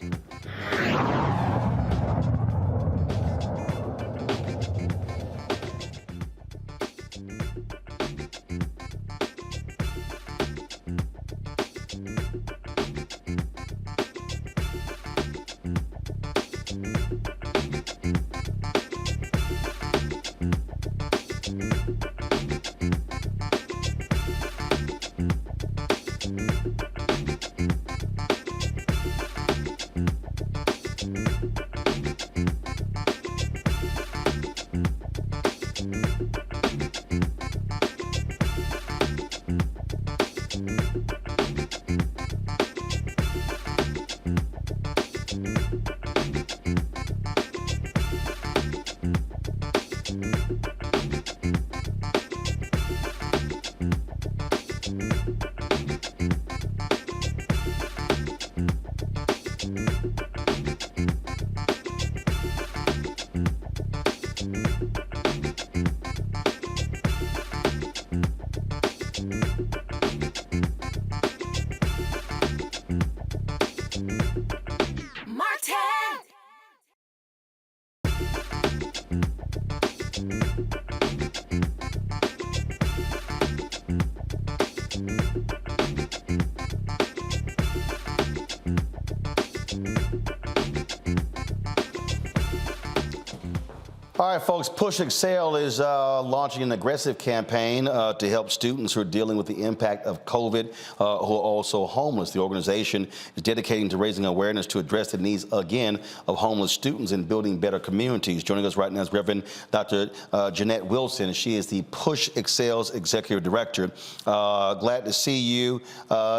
All right, folks, PushExcel is launching an aggressive campaign to help students who are dealing with the impact of COVID, who are also homeless. The organization is dedicating to raising awareness to address the needs, again, of homeless students and building better communities. Joining us right now is Reverend Dr. Jeanette Wilson. She is the PushExcel's Executive Director. Glad to see you,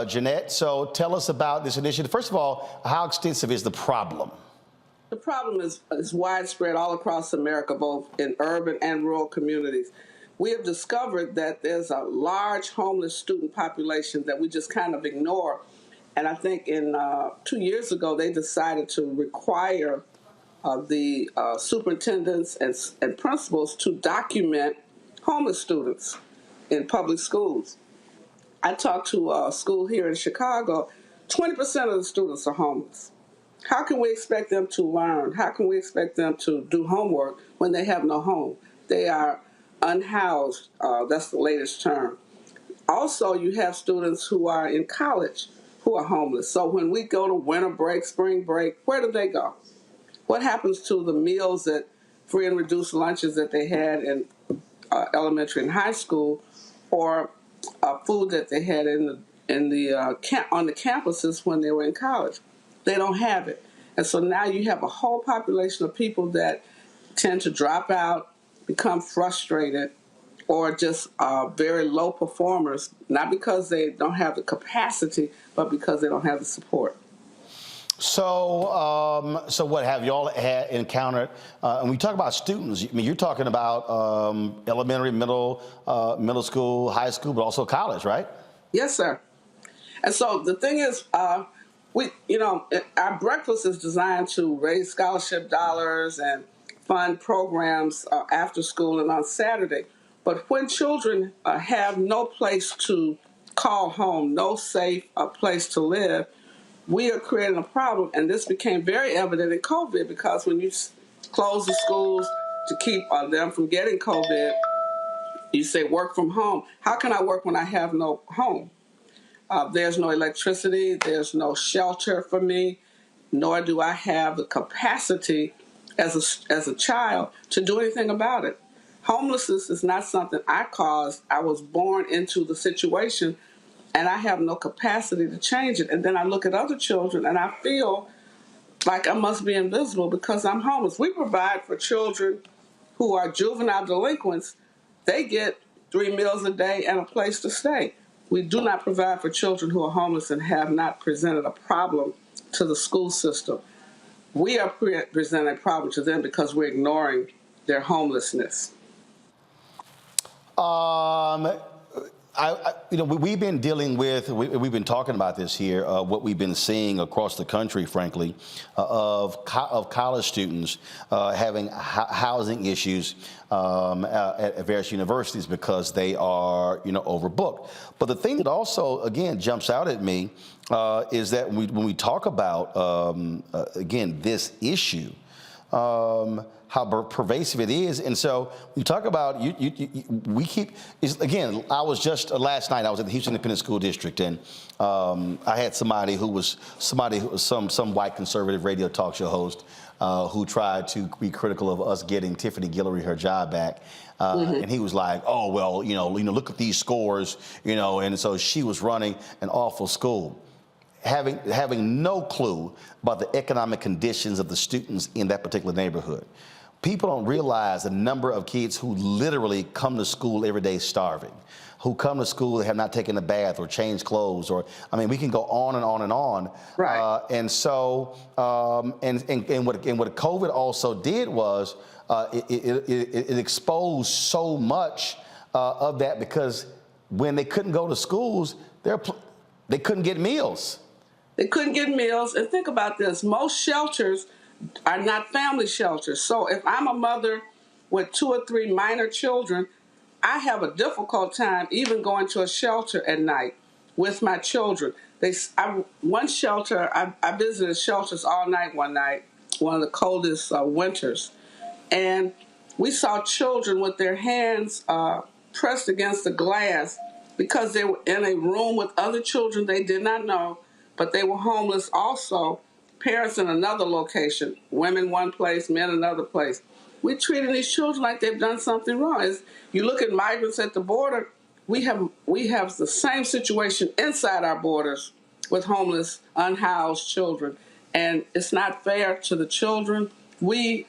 Jeanette. So tell us about this initiative. First of all, how extensive is the problem? The problem is widespread all across America, both in urban and rural communities. We have discovered that there's a large homeless student population that we just kind of ignore. And I think 2 years ago, they decided to require the superintendents and principals to document homeless students in public schools. I talked to a school here in Chicago. 20% of the students are homeless. How can we expect them to learn? How can we expect them to do homework when they have no home? They are unhoused. That's the latest term. Also, you have students who are in college who are homeless. So when we go to winter break, spring break, where do they go? What happens to the meals, that free and reduced lunches that they had in elementary and high school, or food that they had on the campuses when they were in college? They don't have it. And so now you have a whole population of people that tend to drop out, become frustrated, or just very low performers, not because they don't have the capacity, but because they don't have the support. So, what have you all encountered? And we talk about students. I mean, you're talking about elementary, middle school, high school, but also college, right? Yes, sir. And so the thing is, our breakfast is designed to raise scholarship dollars and fund programs after school and on Saturday. But when children have no place to call home, no safe place to live, we are creating a problem. And this became very evident in COVID, because when you close the schools to keep them from getting COVID, you say work from home. How can I work when I have no home? There's no electricity, there's no shelter for me, nor do I have the capacity as a child to do anything about it. Homelessness is not something I caused. I was born into the situation, and I have no capacity to change it. And then I look at other children and I feel like I must be invisible because I'm homeless. We provide for children who are juvenile delinquents. They get 3 meals a day and a place to stay. We do not provide for children who are homeless and have not presented a problem to the school system. We are presenting a problem to them because we're ignoring their homelessness. We've been dealing with, we've been talking about this here, what we've been seeing across the country, frankly, of college students having housing issues at various universities because they are, overbooked. But the thing that also, again, jumps out at me is that when we talk about, again, this issue, how pervasive it is. And so we talk about, again, I was just, last night I was at the Houston Independent School District, and I had some white conservative radio talk show host who tried to be critical of us getting Tiffany Guillory her job back. And he was like, oh, well, look at these scores, and so she was running an awful school. Having no clue about the economic conditions of the students in that particular neighborhood. People don't realize the number of kids who literally come to school every day starving, who come to school and have not taken a bath or changed clothes, or, we can go on and on and on. Right. And so, and what COVID also did was it exposed so much of that, because when they couldn't go to schools, they couldn't get meals. They couldn't get meals. And think about this. Most shelters are not family shelters. So if I'm a mother with 2 or 3 minor children, I have a difficult time even going to a shelter at night with my children. One shelter, I visited shelters all night one night, one of the coldest winters. And we saw children with their hands pressed against the glass because they were in a room with other children they did not know, but they were homeless also. Parents in another location, women one place, men another place. We're treating these children like they've done something wrong. As you look at migrants at the border, we have the same situation inside our borders with homeless, unhoused children. And it's not fair to the children. We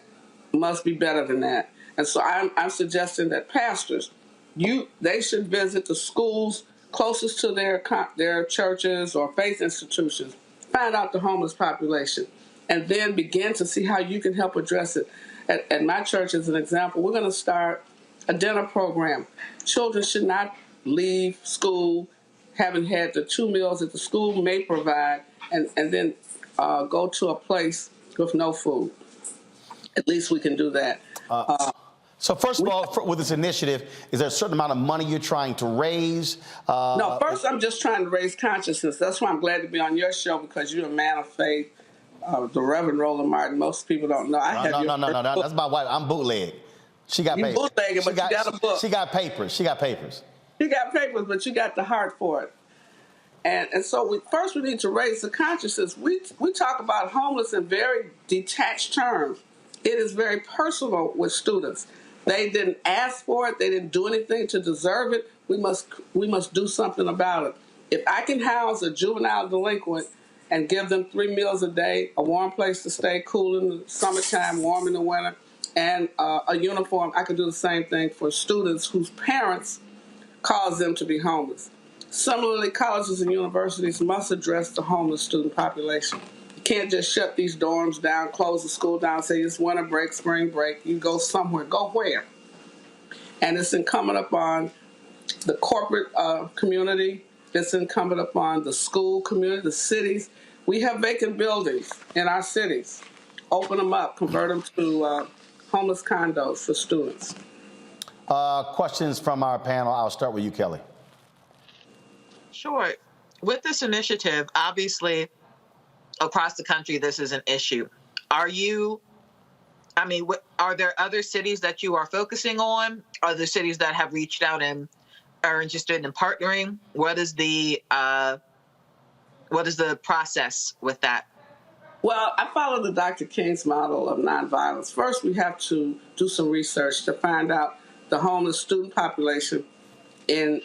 must be better than that. And so I'm suggesting that pastors, they should visit the schools closest to their churches or faith institutions, find out the homeless population, and then begin to see how you can help address it. At my church, as an example, we're going to start a dinner program. Children should not leave school having had the 2 meals that the school may provide and then go to a place with no food. At least we can do that. So first of all, with this initiative, is there a certain amount of money you're trying to raise? No, first I'm just trying to raise consciousness. That's why I'm glad to be on your show, because you're a man of faith. The Reverend Roland Martin, most people don't know. No, that's my wife. I'm bootleg. She got papers. Bootlegging, but you got a book. She got papers. You got papers, but you got the heart for it. And so first we need to raise the consciousness. We talk about homeless in very detached terms. It is very personal with students. They didn't ask for it. They didn't do anything to deserve it. We must do something about it. If I can house a juvenile delinquent and give them 3 meals a day, a warm place to stay, cool in the summertime, warm in the winter, and a uniform, I can do the same thing for students whose parents cause them to be homeless. Similarly, colleges and universities must address the homeless student population. You can't just shut these dorms down, close the school down, say it's winter break, spring break. You go somewhere. Go where? And it's incumbent upon the corporate community. It's incumbent upon the school community, the cities. We have vacant buildings in our cities. Open them up, convert them to homeless condos for students. Questions from our panel. I'll start with you, Kelly. Sure. With this initiative, obviously, across the country, this is an issue. Are there other cities that you are focusing on? Are there cities that have reached out and are interested in partnering? What is the process with that? Well, I follow the Dr. King's model of nonviolence. First, we have to do some research to find out the homeless student population in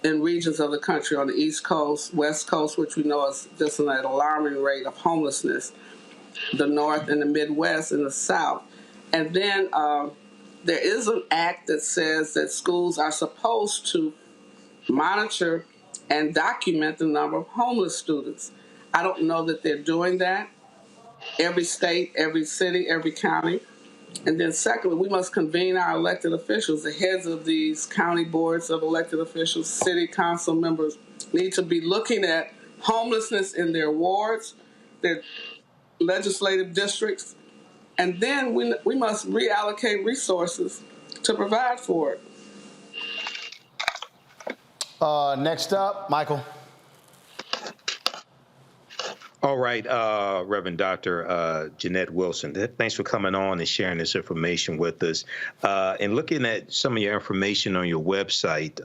in regions of the country on the East Coast, West Coast, which we know is just an alarming rate of homelessness, the North and the Midwest and the South. And then there is an act that says that schools are supposed to monitor and document the number of homeless students. I don't know that they're doing that. Every state, every city, every county. And then secondly, we must convene our elected officials. The heads of these county boards of elected officials, city council members, need to be looking at homelessness in their wards, their legislative districts, and then we must reallocate resources to provide for it. Next up, Michael. All right, Reverend Dr. Jeanette Wilson, thanks for coming on and sharing this information with us. And looking at some of your information on your website,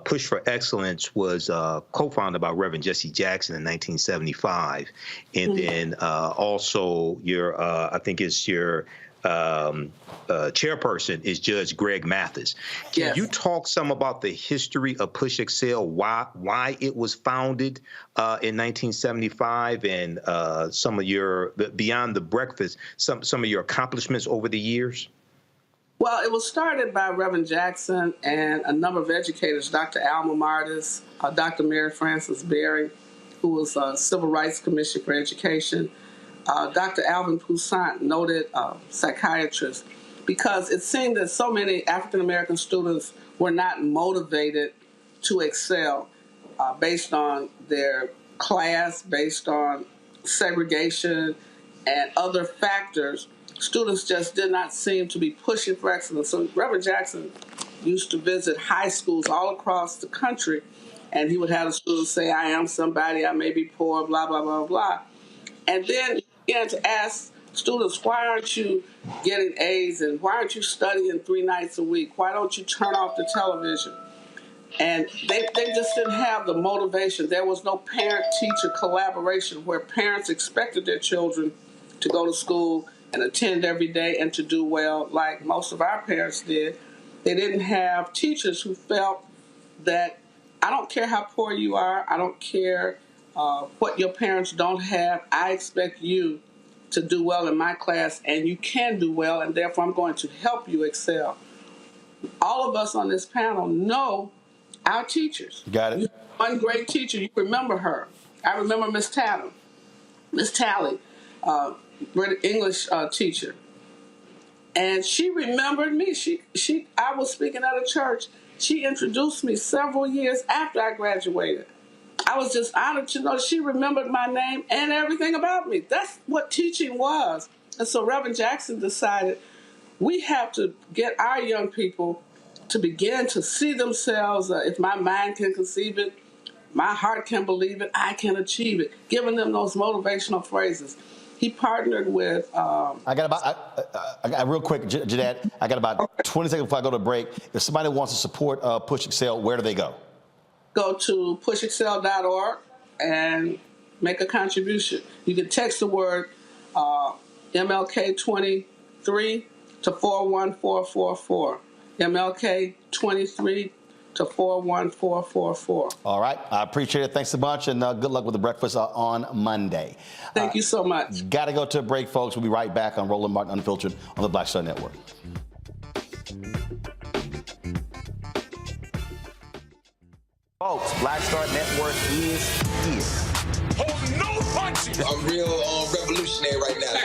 Push for Excellence was co-founded by Reverend Jesse Jackson in 1975. And then also your, I think it's your chairperson is Judge Greg Mathis. Can you talk some about the history of PushExcel, why it was founded in 1975, and some of your, beyond the breakfast, some of your accomplishments over the years? Well, it was started by Reverend Jackson and a number of educators, Dr. Alma Martis, Dr. Mary Frances Berry, who was Civil Rights Commission for Education, Dr. Alvin Poussaint, noted psychiatrist, because it seemed that so many African-American students were not motivated to excel based on their class, based on segregation and other factors. Students just did not seem to be pushing for excellence. So Reverend Jackson used to visit high schools all across the country, and he would have the students say, I am somebody, I may be poor, blah, blah, blah, blah. And then he began to ask students, why aren't you getting A's, and why aren't you studying 3 nights a week? Why don't you turn off the television? And they just didn't have the motivation. There was no parent-teacher collaboration where parents expected their children to go to school and attend every day and to do well like most of our parents did. They didn't have teachers who felt that I don't care how poor you are, I don't care what your parents don't have, I expect you to do well in my class, and you can do well, and therefore I'm going to help you excel. All of us on this panel know our teachers. Got it. You have one great teacher, you remember her. I remember Miss Tatum, Miss Talley, English teacher. And she remembered me. I was speaking at a church. She introduced me several years after I graduated. I was just honored to know she remembered my name and everything about me. That's what teaching was. And so Reverend Jackson decided we have to get our young people to begin to see themselves, if my mind can conceive it, my heart can believe it, I can achieve it, giving them those motivational phrases. He partnered with... I got real quick, Jeanette, I got about 20 seconds before I go to break. If somebody wants to support PushExcel, where do they go? Go to pushexcel.org and make a contribution. You can text the word MLK23 to 41444. MLK23 to 41444. All right. I appreciate it. Thanks a bunch, and good luck with the breakfast on Monday. Thank you so much. Got to go to a break, folks. We'll be right back on Roland Martin Unfiltered on the Black Star Network. Folks, Black Star Network is here. Oh, no punches! I'm real revolutionary right now.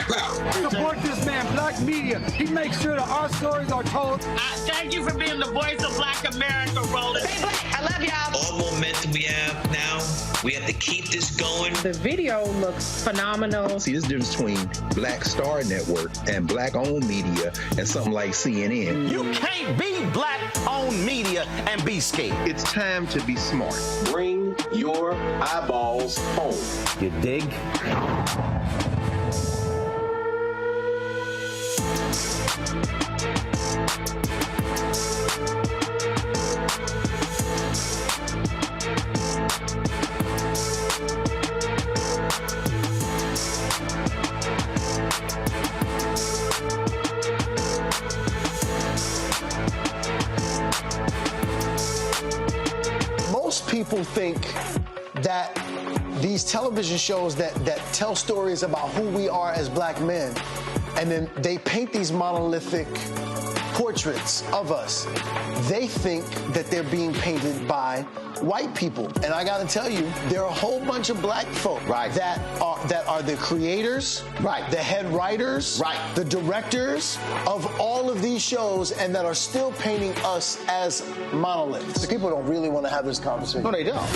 Support this man, Black Media. He makes sure that our stories are told. Thank you for being the voice of Black America, Roland. Stay black. I love y'all. All momentum we have now, we have to keep this going. The video looks phenomenal. See, there's a difference between Black Star Network and Black-owned media and something like CNN. You can't be Black-owned media and be scared. It's time to be smart. Bring your eyeballs home. You dig? people think that these television shows that tell stories about who we are as black men, and then they paint these monolithic portraits of us, they think that they're being painted by white people. And I gotta tell you, there are a whole bunch of black folk that are the creators, the head writers, the directors of all of these shows, and that are still painting us as monoliths. People don't really want to have this conversation. No, they don't.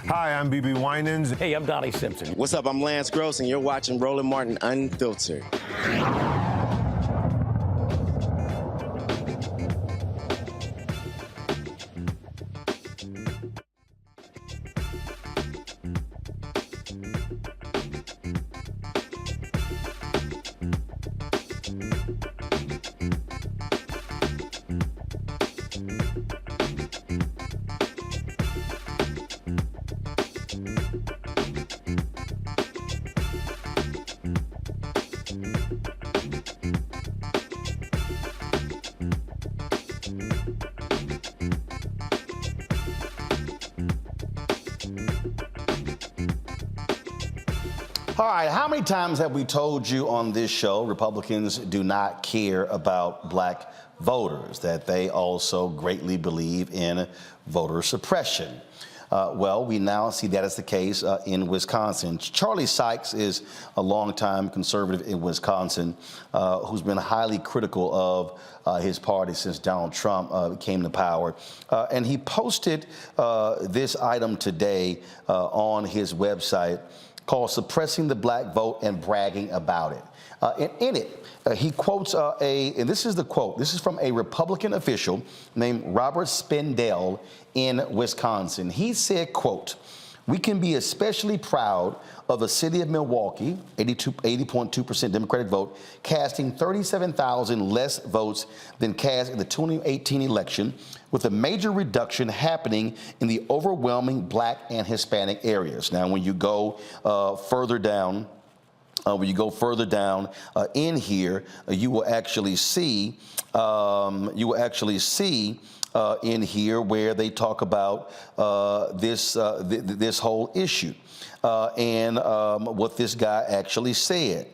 Hi, I'm BB Winans. Hey, I'm Donnie Simpson. What's up? I'm Lance Gross, and you're watching Roland Martin Unfiltered. All right, how many times have we told you on this show Republicans do not care about black voters, that they also greatly believe in voter suppression? Well, we now see that as the case in Wisconsin. Charlie Sykes is a longtime conservative in Wisconsin who's been highly critical of his party since Donald Trump came to power. And he posted this item today on his website called Suppressing the Black Vote and Bragging About It. And in it, he quotes and this is the quote, this is from a Republican official named Robert Spindell in Wisconsin. He said, quote, "We can be especially proud of the city of Milwaukee, 80.2% Democratic vote, casting 37,000 less votes than cast in the 2018 election, with a major reduction happening in the overwhelming black and Hispanic areas." Now, when you go further down, in here, you will actually see in here where they talk about this whole issue and what this guy actually said.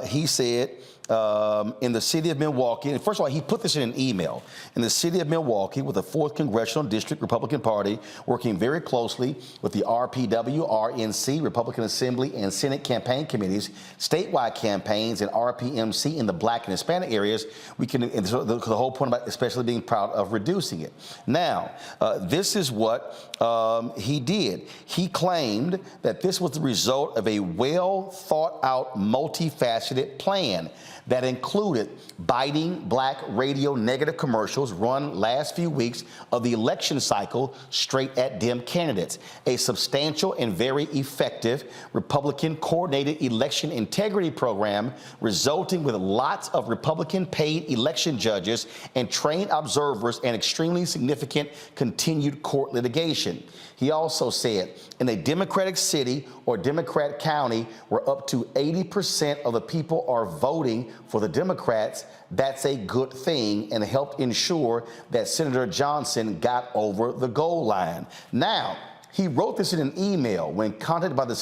He said, in the city of Milwaukee, and first of all, he put this in an email. In the city of Milwaukee, with the 4th Congressional District Republican Party working very closely with the RPW, RNC, Republican Assembly, and Senate campaign committees, statewide campaigns, and RPMC in the black and Hispanic areas, we can, and so the whole point about especially being proud of reducing it. Now, this is what he did. He claimed that this was the result of a well thought out, multifaceted plan that included biting black radio negative commercials run last few weeks of the election cycle straight at Dem candidates, a substantial and very effective Republican coordinated election integrity program resulting with lots of Republican paid election judges and trained observers and extremely significant continued court litigation. He also said, in a Democratic city or Democrat county where up to 80% of the people are voting for the Democrats, that's a good thing and helped ensure that Senator Johnson got over the goal line. Now, he wrote this in an email when contacted by the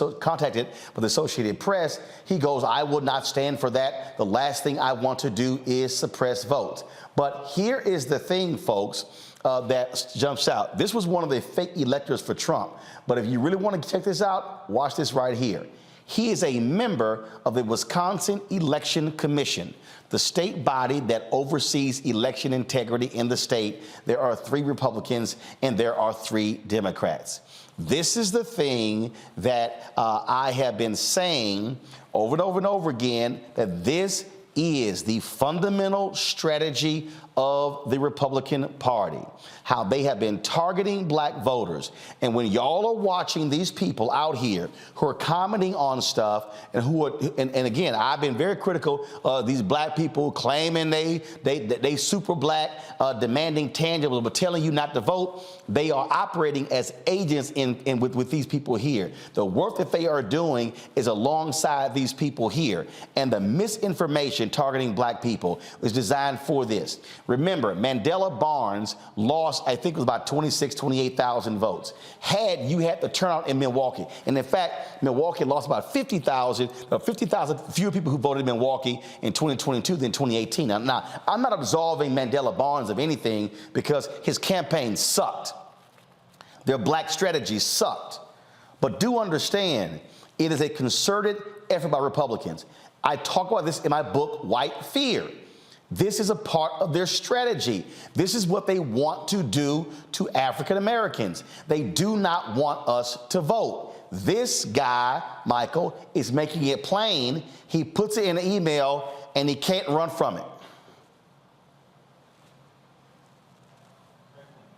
Associated Press. He goes, "I will not stand for that. The last thing I want to do is suppress votes." But here is the thing, folks, that jumps out. This was one of the fake electors for Trump. But if you really want to check this out, watch this right here. He is a member of the Wisconsin Election Commission, the state body that oversees election integrity in the state. There are 3 Republicans and there are 3 Democrats. This is the thing that I have been saying over and over and over again, that this is the fundamental strategy of the Republican Party, how they have been targeting black voters. And when y'all are watching these people out here who are commenting on stuff and who are, and again, I've been very critical of these black people claiming they super black, demanding tangibles, but telling you not to vote. They are operating as agents with these people here. The work that they are doing is alongside these people here. And the misinformation targeting black people is designed for this. Remember, Mandela Barnes lost, I think it was about 28,000 votes. Had you had the turnout in Milwaukee, and in fact, Milwaukee lost about 50,000 fewer people who voted in Milwaukee in 2022 than 2018. Now, I'm not absolving Mandela Barnes of anything because his campaign sucked. Their black strategy sucked. But do understand, it is a concerted effort by Republicans. I talk about this in my book, White Fear. This is a part of their strategy. This is what they want to do to African Americans. They do not want us to vote. This guy, Michael, is making it plain. He puts it in an email and he can't run from it.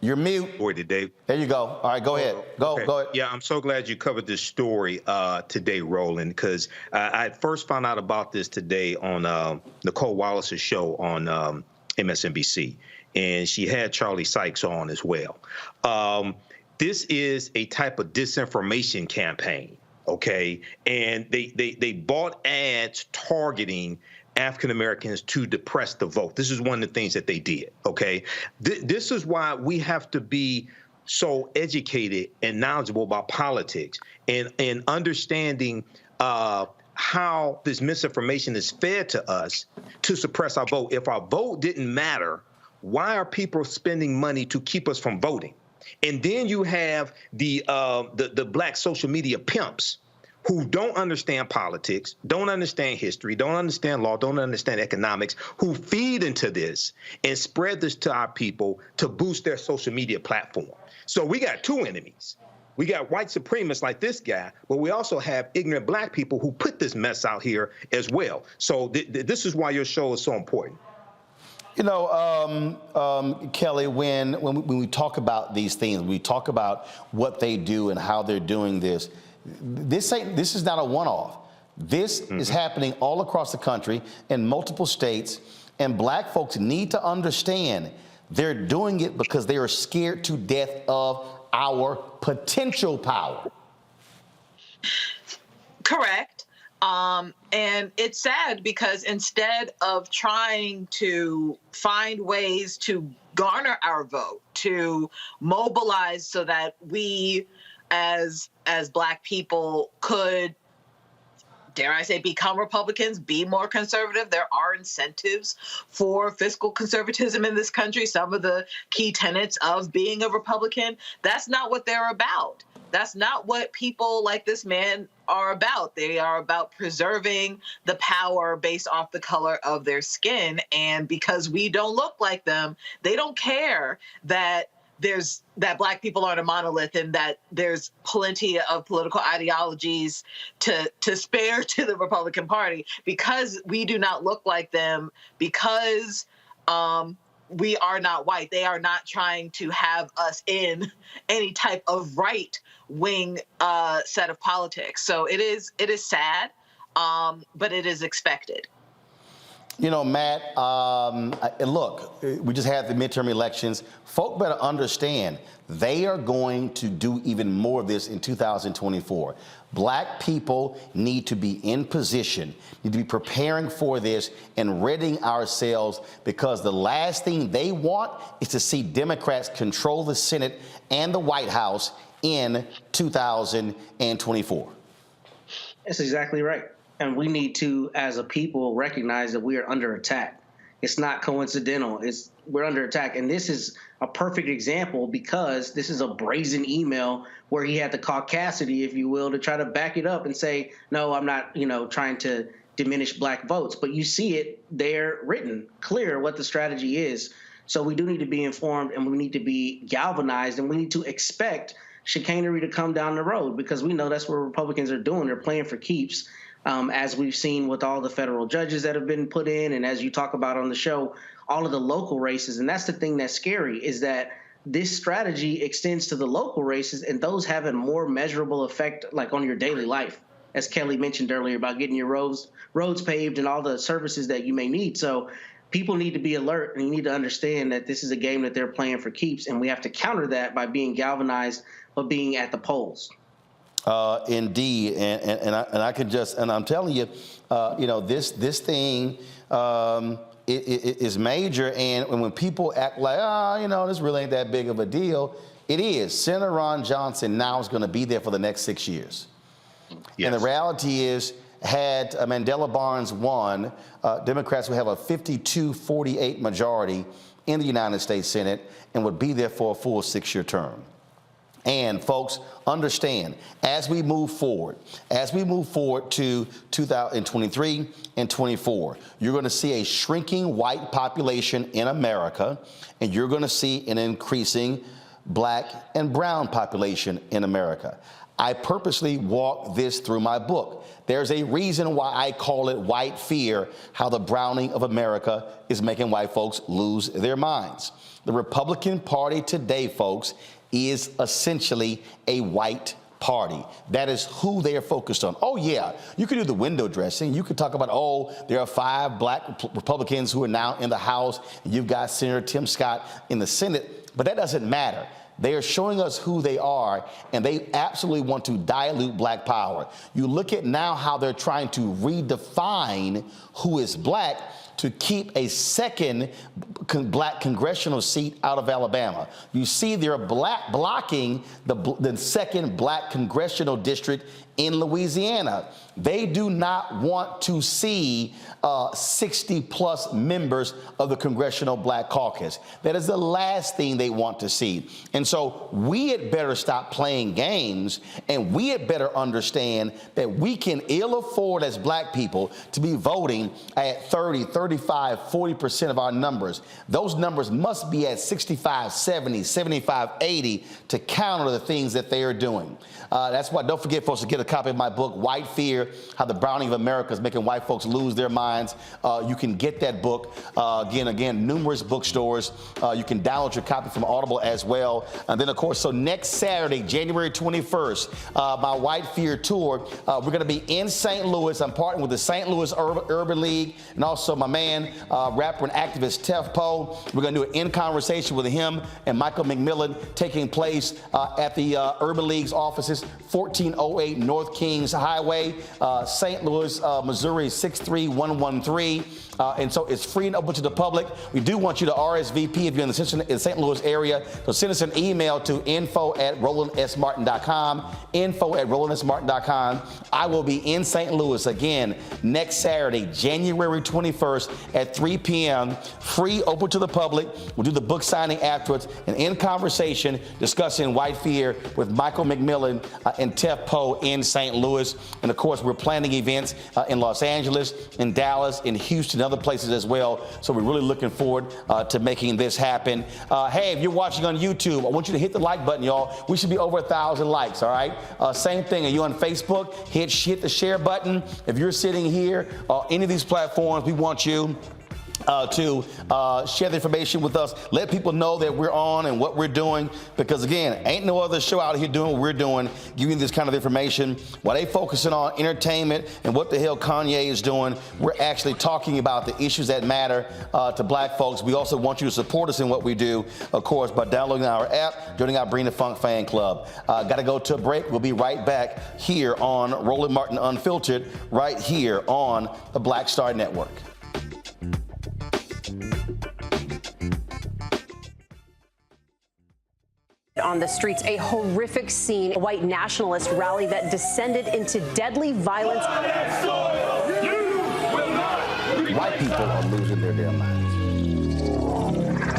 You're mute. Story today. There you go. All right, go ahead. Go ahead. Yeah, I'm so glad you covered this story today, Roland, because I first found out about this today on Nicole Wallace's show on MSNBC, and she had Charlie Sykes on as well. This is a type of disinformation campaign, okay? And they bought ads targeting African Americans to depress the vote. This is one of the things that they did, okay? This is why we have to be so educated and knowledgeable about politics and understanding how this misinformation is fed to us to suppress our vote. If our vote didn't matter, why are people spending money to keep us from voting? And then you have the black social media pimps who don't understand politics, don't understand history, don't understand law, don't understand economics, who feed into this and spread this to our people to boost their social media platform. So we got two enemies. We got white supremacists like this guy, but we also have ignorant black people who put this mess out here as well. So this is why your show is so important. You know, Kelly, when we talk about these things, we talk about what they do and how they're doing this. This is not a one-off. This is happening all across the country in multiple states, and black folks need to understand they're doing it because they are scared to death of our potential power. Correct. And it's sad because instead of trying to find ways to garner our vote, to mobilize so that we as black people could, dare I say, become Republicans, be more conservative. There are incentives for fiscal conservatism in this country. Some of the key tenets of being a Republican, that's not what they're about. That's not what people like this man are about. They are about preserving the power based off the color of their skin. And because we don't look like them, they don't care that black people aren't a monolith and that there's plenty of political ideologies to spare to the Republican Party. Because we do not look like them, because we are not white, they are not trying to have us in any type of right-wing set of politics. So it is sad, but it is expected. You know, Matt, and look, we just had the midterm elections. Folk better understand they are going to do even more of this in 2024. Black people need to be in position, need to be preparing for this and readying ourselves, because the last thing they want is to see Democrats control the Senate and the White House in 2024. That's exactly right. And we need to, as a people, recognize that we are under attack. It's not coincidental. We're under attack. And this is a perfect example because this is a brazen email where he had the caucasity, if you will, to try to back it up and say, no, I'm not, trying to diminish black votes. But you see it there written, clear what the strategy is. So we do need to be informed, and we need to be galvanized, and we need to expect chicanery to come down the road, because we know that's what Republicans are doing. They're playing for keeps. As we've seen with all the federal judges that have been put in, and as you talk about on the show, all of the local races. And that's the thing that's scary, is that this strategy extends to the local races, and those have a more measurable effect, like on your daily life, as Kelly mentioned earlier, about getting your roads paved and all the services that you may need. So people need to be alert, and you need to understand that this is a game that they're playing for keeps, and we have to counter that by being galvanized, but being at the polls. Indeed, and I can just, and I'm telling you, this thing it is major, and when people act like, this really ain't that big of a deal, it is. Senator Ron Johnson now is going to be there for the next 6 years. Yes. And the reality is, had Mandela Barnes won, Democrats would have a 52-48 majority in the United States Senate and would be there for a full 6-year term. And folks, understand, as we move forward to 2023 and 24, you're going to see a shrinking white population in America, and you're going to see an increasing black and brown population in America. I purposely walk this through my book. There's a reason why I call it white fear, how the browning of America is making white folks lose their minds. The Republican Party today, folks, is essentially a white party. That is who they are focused on. Oh, yeah, you could do the window dressing. You could talk about, there are 5 black Republicans who are now in the House. You've got Senator Tim Scott in the Senate, but that doesn't matter. They are showing us who they are, and they absolutely want to dilute black power. You look at now how they're trying to redefine who is black to keep a second black congressional seat out of Alabama. You see they're blocking the second black congressional district in Louisiana. They do not want to see 60-plus members of the Congressional Black Caucus. That is the last thing they want to see. And so we had better stop playing games, and we had better understand that we can ill afford as black people to be voting at 30, 35, 40% of our numbers. Those numbers must be at 65, 70, 75, 80 to counter the things that they are doing. That's why, don't forget, folks, to get a copy of my book, White Fear, How the Browning of America is Making White Folks Lose Their Minds. You can get that book, again, numerous bookstores. You can download your copy from Audible as well. And then, of course, so next Saturday, January 21st, my White Fear tour, we're going to be in St. Louis. I'm partnering with the St. Louis Urban League and also my man, rapper and activist Tef Poe. We're going to do an in conversation with him and Michael McMillan, taking place at the Urban League's offices, 1408 North Kings Highway, St. Louis, Missouri 63113. And so it's free and open to the public. We do want you to RSVP if you're in the St. Louis area. So send us an email to info@RolandSMartin.com, info@RolandSMartin.com. I will be in St. Louis again next Saturday, January 21st at 3 p.m. Free, open to the public. We'll do the book signing afterwards, and in conversation discussing White Fear with Michael McMillan and Tef Poe in St. Louis. And of course, we're planning events in Los Angeles, in Dallas, in Houston, other places as well. So we're really looking forward to making this happen. Hey, if you're watching on YouTube, I want you to hit the like button, y'all. We should be over 1,000 likes, all right? Same thing. Are you on Facebook? Hit the share button. If you're sitting here, any of these platforms, we want you to share the information with us. Let people know that we're on and what we're doing, because again, ain't no other show out here doing what we're doing, giving this kind of information. While they focusing on entertainment and what the hell Kanye is doing, we're actually talking about the issues that matter to black folks. We also want you to support us in what we do, of course, by downloading our app, joining our Bring the Funk fan club. Got to go to a break. We'll be right back here on Roland Martin Unfiltered, right here on the Black Star Network. On the streets, a horrific scene, a white nationalist rally that descended into deadly violence. White people are losing their damn minds.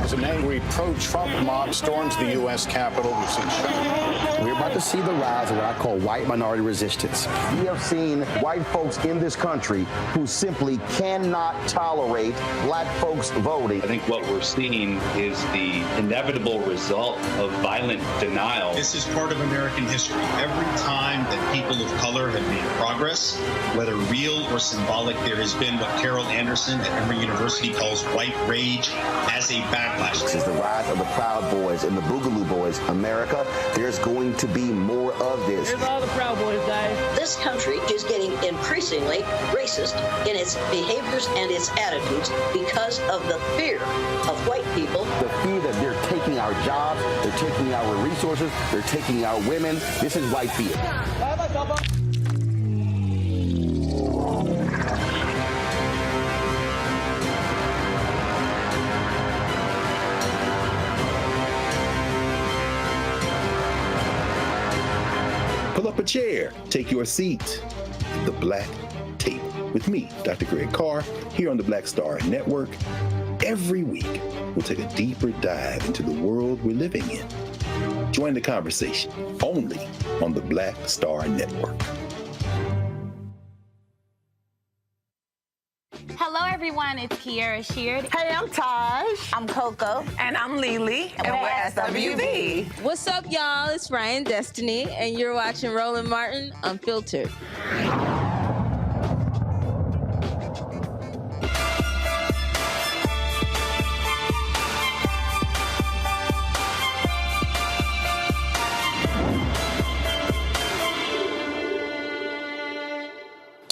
As an angry pro-Trump mob storms the U.S. Capitol, we've seen shooting. We're about to see the rise of what I call white minority resistance. We have seen white folks in this country who simply cannot tolerate black folks voting. I think what we're seeing is the inevitable result of violent denial. This is part of American history. Every time that people of color have made progress, whether real or symbolic, there has been what Carol Anderson at Emory University calls white rage as a backlash. This is the rise of the Proud Boys and the Boogaloo Boys. America, there's going to be more of this. Here's all the Proud Boys, guys. This country is getting increasingly racist in its behaviors and its attitudes because of the fear of white people. The fear that they're taking our jobs, they're taking our resources, they're taking our women. This is white fear. Pull up a chair, take your seat. The Black Table with me, Dr. Greg Carr, here on the Black Star Network. Every week, we'll take a deeper dive into the world we're living in. Join the conversation only on the Black Star Network. Hello, everyone. It's Kiara Sheard. Hey, I'm Taj. I'm Coco. And I'm Lily. And we're SWV. What's up, y'all? It's Ryan Destiny, and you're watching Roland Martin Unfiltered.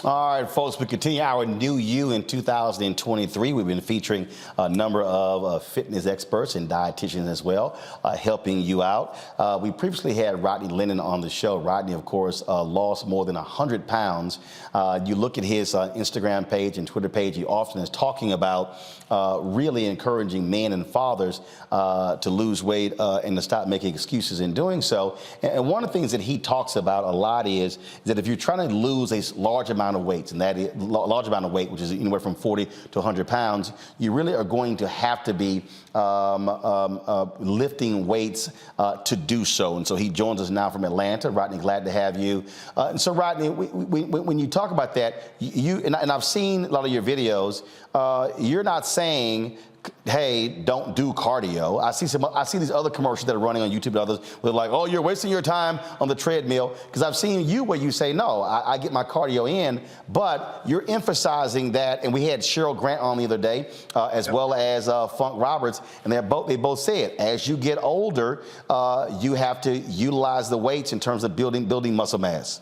All right, folks, we continue our New You in 2023. We've been featuring a number of fitness experts and dietitians as well, helping you out. We previously had Rodney Lennon on the show. Rodney, of course, lost more than 100 pounds. You look at his Instagram page and Twitter page, he often is talking about really encouraging men and fathers to lose weight and to stop making excuses in doing so. And one of the things that he talks about a lot is that if you're trying to lose a large amount of weight, and that is large amount of weight, which is anywhere from 40 to 100 pounds, you really are going to have to be lifting weights to do so. And so he joins us now from Atlanta. Rodney, glad to have you. And so Rodney, when you talk about that, and I've seen a lot of your videos, you're not saying, hey, don't do cardio. I see these other commercials that are running on YouTube and others where they're like, oh, you're wasting your time on the treadmill. Because I've seen you where you say, no, I get my cardio in, but you're emphasizing that. And we had Cheryl Grant on the other day, as well as Funk Roberts, and they both said, as you get older, you have to utilize the weights in terms of building muscle mass.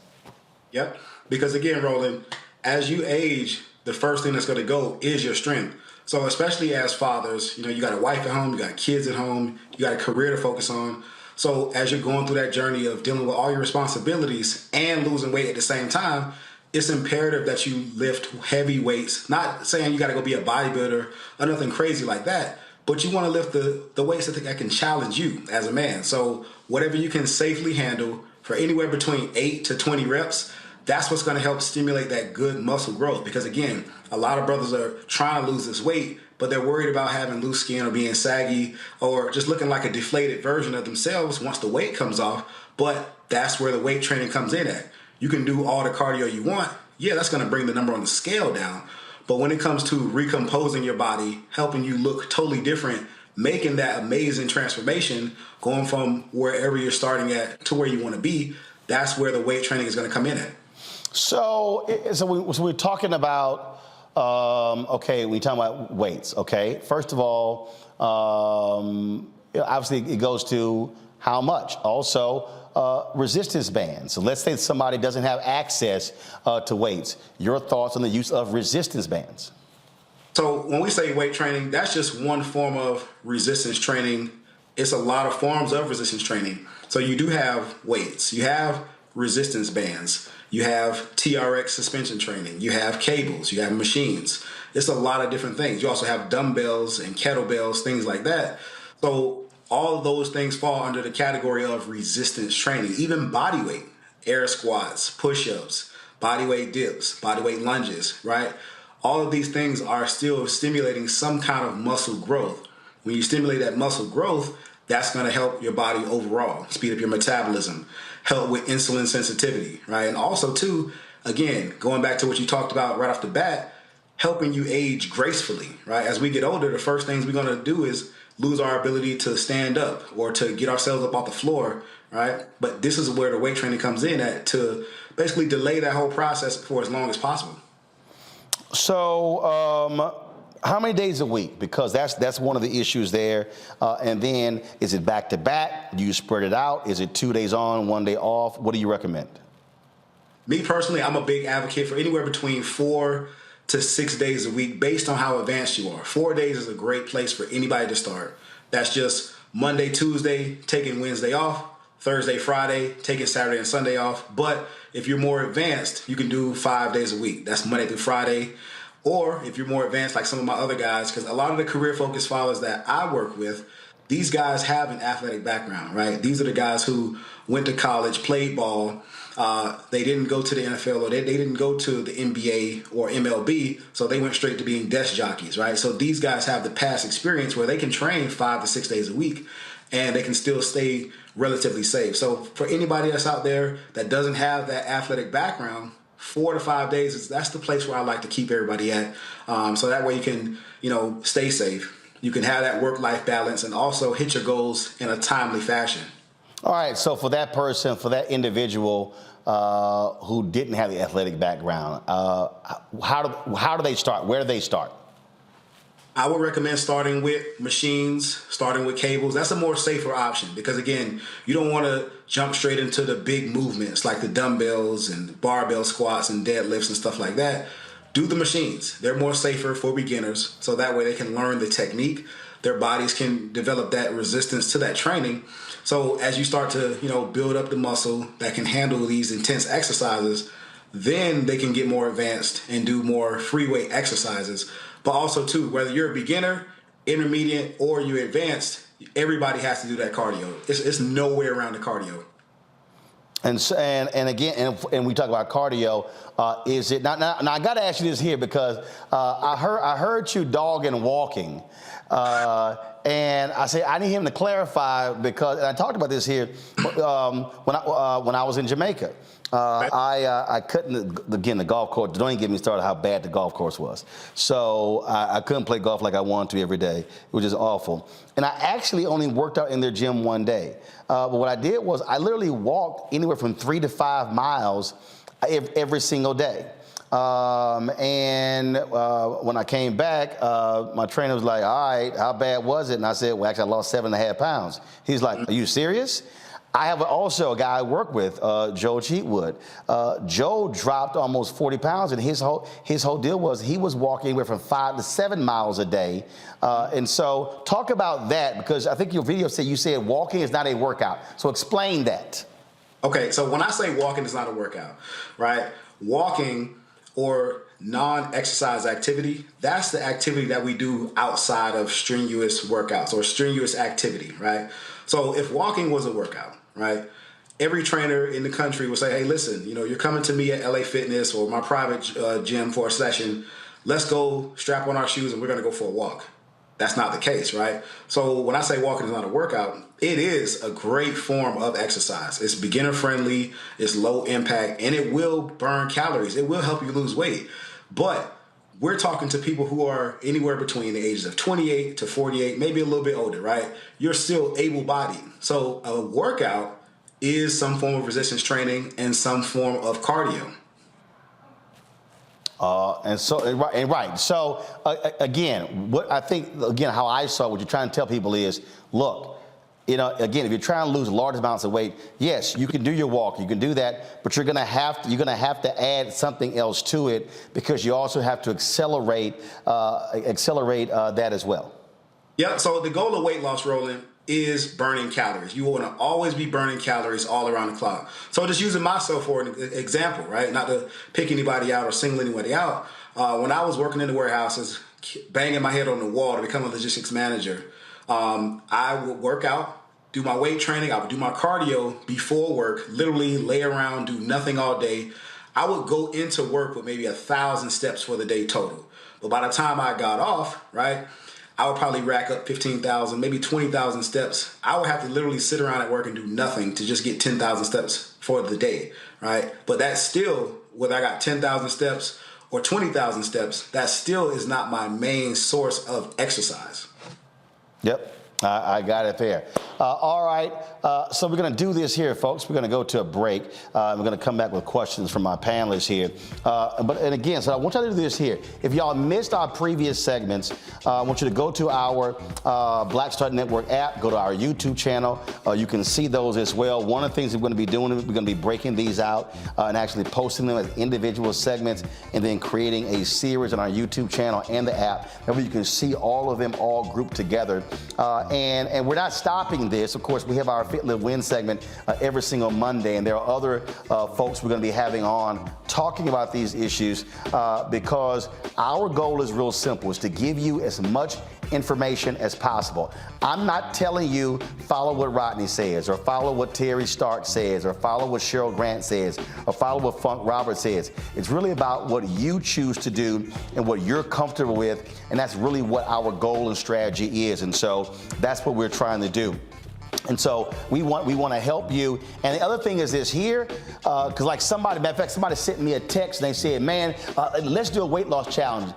Yep. Because again, Roland, as you age, the first thing that's going to go is your strength. So especially as fathers, you got a wife at home, you got kids at home, you got a career to focus on. So as you're going through that journey of dealing with all your responsibilities and losing weight at the same time, it's imperative that you lift heavy weights. Not saying you got to go be a bodybuilder or nothing crazy like that, but you want to lift the weights that can challenge you as a man. So whatever you can safely handle for anywhere between 8 to 20 reps, that's what's going to help stimulate that good muscle growth. Because again, a lot of brothers are trying to lose this weight, but they're worried about having loose skin or being saggy or just looking like a deflated version of themselves once the weight comes off. But that's where the weight training comes in at. You can do all the cardio you want. Yeah, that's going to bring the number on the scale down. But when it comes to recomposing your body, helping you look totally different, making that amazing transformation, going from wherever you're starting at to where you want to be, that's where the weight training is going to come in at. So we're talking about, okay, we're talking about weights, okay? First of all, obviously it goes to how much. Also, resistance bands. So let's say somebody doesn't have access to weights. Your thoughts on the use of resistance bands? So when we say weight training, that's just one form of resistance training. It's a lot of forms of resistance training. So you do have weights. You have resistance bands. You have TRX suspension training. You have cables. You have machines. It's a lot of different things. You also have dumbbells and kettlebells, things like that. So all of those things fall under the category of resistance training. Even body weight, air squats, push-ups, body weight dips, body weight lunges, right? All of these things are still stimulating some kind of muscle growth. When you stimulate that muscle growth, that's going to help your body overall, speed up your metabolism, help with insulin sensitivity, right? And also, too, again, going back to what you talked about right off the bat, helping you age gracefully, right? As we get older, the first things we're going to do is lose our ability to stand up or to get ourselves up off the floor, right? But this is where the weight training comes in at, to basically delay that whole process for as long as possible. So, how many days a week? Because that's one of the issues there. And then, is it back to back? Do you spread it out? Is it 2 days on, 1 day off? What do you recommend? Me personally, I'm a big advocate for anywhere between 4 to 6 days a week based on how advanced you are. 4 days is a great place for anybody to start. That's just Monday, Tuesday, taking Wednesday off, Thursday, Friday, taking Saturday and Sunday off. But if you're more advanced, you can do 5 days a week. That's Monday through Friday. Or if you're more advanced, like some of my other guys, because a lot of the career-focused fathers that I work with, these guys have an athletic background, right? These are the guys who went to college, played ball. They didn't go to the NFL, or they didn't go to the NBA or MLB, so they went straight to being desk jockeys, right? So these guys have the past experience where they can train 5 to 6 days a week, and they can still stay relatively safe. So for anybody that's out there that doesn't have that athletic background, 4 to 5 days, that's the place where I like to keep everybody at. So that way you can, stay safe. You can have that work-life balance and also hit your goals in a timely fashion. All right, so for that person, for that individual who didn't have the athletic background, how do they start? Where do they start? I would recommend starting with machines, starting with cables. That's a more safer option because, again, you don't want to jump straight into the big movements like the dumbbells and barbell squats and deadlifts and stuff like that. Do the machines. They're more safer for beginners, so that way they can learn the technique. Their bodies can develop that resistance to that training. So as you start to, build up the muscle that can handle these intense exercises, then they can get more advanced and do more free weight exercises. But also, too, whether you're a beginner, intermediate, or you're advanced, everybody has to do that cardio. It's no way around the cardio. And again, we talk about cardio. Is it now? I got to ask you this here because I heard you dogging walking, and I say I need him to clarify because and I talked about this here when I was in Jamaica. I couldn't, again, the golf course, don't even get me started how bad the golf course was. So I couldn't play golf like I wanted to every day. It was just awful. And I actually only worked out in their gym one day. But what I did was I literally walked anywhere from 3 to 5 miles every single day. And when I came back, my trainer was like, all right, how bad was it? And I said, well, actually, I lost 7.5 pounds. He's like, are you serious? I have also a guy I work with, Joe Cheatwood. Joe dropped almost 40 pounds, and his whole deal was he was walking anywhere from 5 to 7 miles a day. And so talk about that, because I think your video said you said walking is not a workout. So explain that. Okay, so when I say walking is not a workout, right? Walking or non-exercise activity, that's the activity that we do outside of strenuous workouts or strenuous activity, right? So if walking was a workout, right, every trainer in the country would say, hey, listen, you're coming to me at LA Fitness or my private gym for a session. Let's go strap on our shoes and we're going to go for a walk. That's not the case, right? So when I say walking is not a workout, it is a great form of exercise. It's beginner friendly, it's low impact, and it will burn calories. It will help you lose weight. But we're talking to people who are anywhere between the ages of 28 to 48, maybe a little bit older, right? You're still able-bodied. So a workout is some form of resistance training and some form of cardio. Right. So again, what I think, how I saw what you're trying to tell people is, look, again, if you're trying to lose large amounts of weight, yes, you can do your walk, you can do that, but you're gonna have to add something else to it because you also have to accelerate that as well. Yeah. So the goal of weight loss, Roland, is burning calories. You want to always be burning calories all around the clock. So just using myself for an example, right? Not to pick anybody out or single anybody out. When I was working in the warehouses, banging my head on the wall to become a logistics manager, I would work out, do my weight training, I would do my cardio before work, literally lay around, do nothing all day. I would go into work with maybe 1,000 steps for the day total. But by the time I got off, right, I would probably rack up 15,000, maybe 20,000 steps. I would have to literally sit around at work and do nothing to just get 10,000 steps for the day, right? But that's still, whether I got 10,000 steps or 20,000 steps, that still is not my main source of exercise. Yep, I got it there. All right, so we're going to do this here, folks. We're going to go to a break. We're going to come back with questions from my panelists here. And again, so I want y'all to do this here. If y'all missed our previous segments, I want you to go to our Black Star Network app, go to our YouTube channel. You can see those as well. One of the things we're going to be doing, we're going to be breaking these out and actually posting them as individual segments and then creating a series on our YouTube channel and the app. That way you can see all of them all grouped together. And we're not stopping this. Of course, we have our Fit, Live, Win segment every single Monday, and there are other folks we're going to be having on talking about these issues because our goal is real simple, is to give you as much information as possible. I'm not telling you follow what Rodney says or follow what Terry Stark says or follow what Cheryl Grant says or follow what Funk Roberts says. It's really about what you choose to do and what you're comfortable with, and that's really what our goal and strategy is, and so that's what we're trying to do. And so we want to help you. And the other thing is this here, because like somebody, matter of fact, somebody sent me a text and they said, man, let's do a weight loss challenge.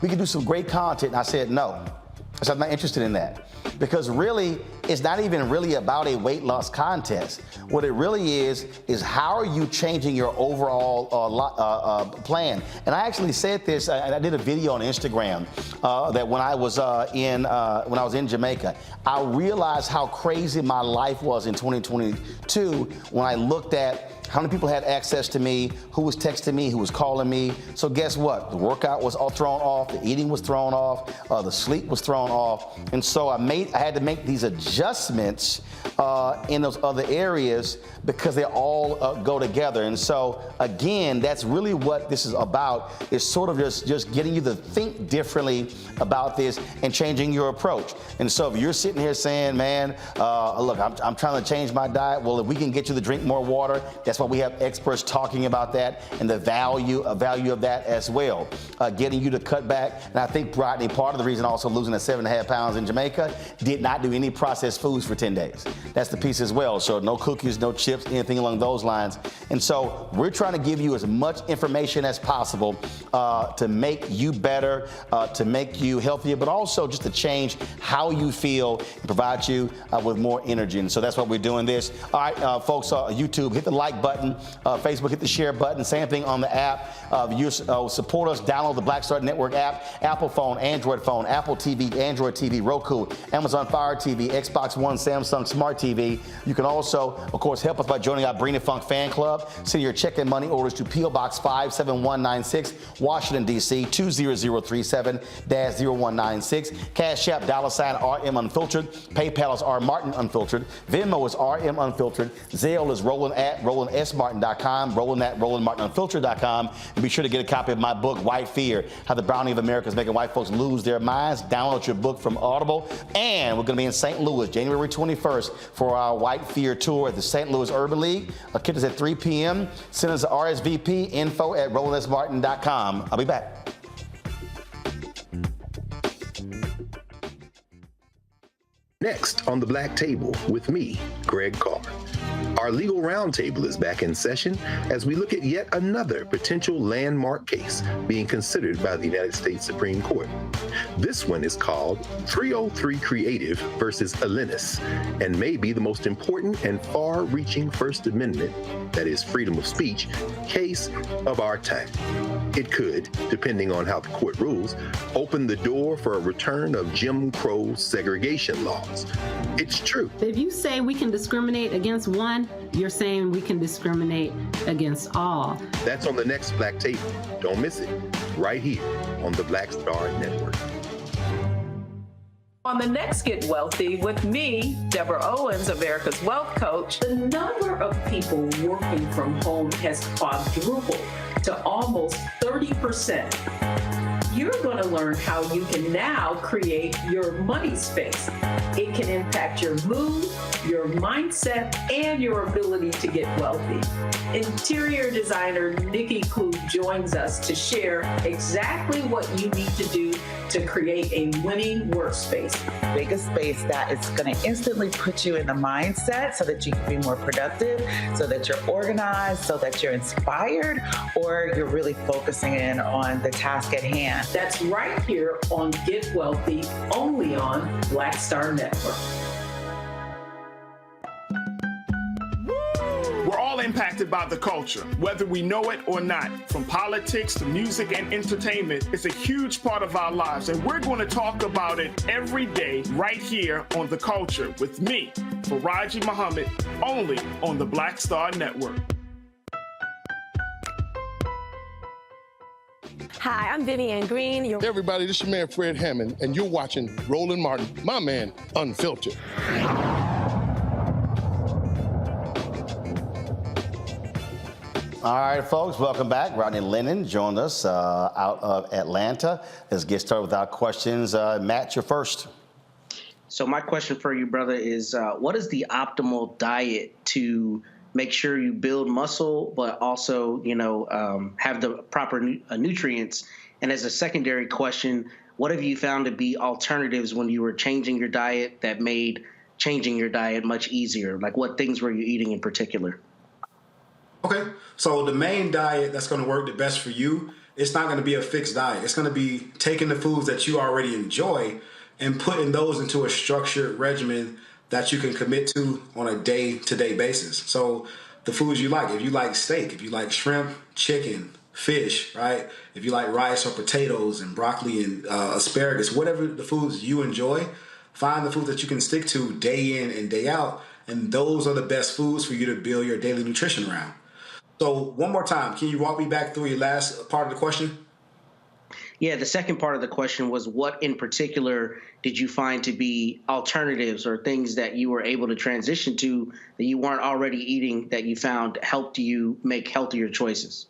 We can do some great content. And I said, no. I said, I'm not interested in that. Because really, it's not even really about a weight loss contest. What it really is how are you changing your overall plan? And I actually said this, I did a video on Instagram that when I was in Jamaica, I realized how crazy my life was in 2022 when I looked at how many people had access to me, who was texting me, who was calling me. So guess what? The workout was all thrown off, the eating was thrown off, the sleep was thrown off. And so I had to make these adjustments in those other areas because they all go together. And so again, that's really what this is about, is sort of just getting you to think differently about this and changing your approach. And so if you're sitting here saying, man, look, I'm trying to change my diet. Well, if we can get you to drink more water, that's why we have experts talking about that and the value of that as well. Getting you to cut back. And I think, Rodney, part of the reason also losing the 7.5 pounds in Jamaica, did not do any processed foods for 10 days. That's the piece as well. So no cookies, no chips, anything along those lines. And so we're trying to give you as much information as possible to make you better, to make you healthier, but also just to change how you feel and provide you with more energy. And so that's why we're doing this. All right, folks, YouTube, hit the like button. Facebook, hit the share button. Same thing on the app. You support us, download the Black Star Network app, Apple phone, Android phone, Apple TV, Android TV, Roku, Amazon Fire TV, Xbox One, Samsung Smart TV. You can also, of course, help us by joining our Brina Funk fan club. Send your check and money orders to P.O. Box 57196, Washington, D.C. 20037-0196. Cash App, $RM Unfiltered. PayPal is R Martin Unfiltered. Venmo is RM Unfiltered. Zelle is RolandSMartin.com, RolandMartinUnfiltered.com. And be sure to get a copy of my book, White Fear, How the Browning of America is Making White Folks Lose Their Minds. Download your book from Audible. And we're going to be in St. Louis, January 21st for our White Fear tour at the St. Louis Urban League. Kick us at 3 p.m. Send us a RSVP, info@RolandSMartin.com. I'll be back. Next on the Black Table with me, Greg Carr. Our legal roundtable is back in session as we look at yet another potential landmark case being considered by the United States Supreme Court. This one is called 303 Creative versus Alinis and may be the most important and far-reaching First Amendment, that is freedom of speech, case of our time. It could, depending on how the court rules, open the door for a return of Jim Crow segregation laws. It's true. If you say we can discriminate against one, you're saying we can discriminate against all. That's on the next Black Table. Don't miss it. Right here on the Black Star Network. On the next Get Wealthy with me, Deborah Owens, America's Wealth Coach, the number of people working from home has quadrupled to almost 30%. You're going to learn how you can now create your money space. It can impact your mood, your mindset, and your ability to get wealthy. Interior designer Nikki Klug joins us to share exactly what you need to do to create a winning workspace. Make a space that is going to instantly put you in the mindset so that you can be more productive, so that you're organized, so that you're inspired, or you're really focusing in on the task at hand. That's right here on Get Wealthy, only on Black Star Network. We're all impacted by the culture, whether we know it or not. From politics to music and entertainment, it's a huge part of our lives, and we're going to talk about it every day right here on The Culture with me, Faraji Muhammad, only on the Black Star Network. Hi, I'm Vivian Green. Hey everybody, this is your man Fred Hammond, and you're watching Roland Martin, my man, Unfiltered. All right, folks, welcome back. Rodney Lennon joined us out of Atlanta. Let's get started with our questions. Matt, you're first. So my question for you, brother, is what is the optimal diet to make sure you build muscle, but also, have the proper nutrients? And as a secondary question, what have you found to be alternatives when you were changing your diet that made changing your diet much easier? Like what things were you eating in particular? Okay, so the main diet that's going to work the best for you, it's not going to be a fixed diet. It's going to be taking the foods that you already enjoy and putting those into a structured regimen that you can commit to on a day-to-day basis. So the foods you like, if you like steak, if you like shrimp, chicken, fish, right? If you like rice or potatoes and broccoli and asparagus, whatever the foods you enjoy, find the foods that you can stick to day in and day out, and those are the best foods for you to build your daily nutrition around. So one more time, can you walk me back through your last part of the question? Yeah, the second part of the question was what in particular did you find to be alternatives or things that you were able to transition to that you weren't already eating that you found helped you make healthier choices?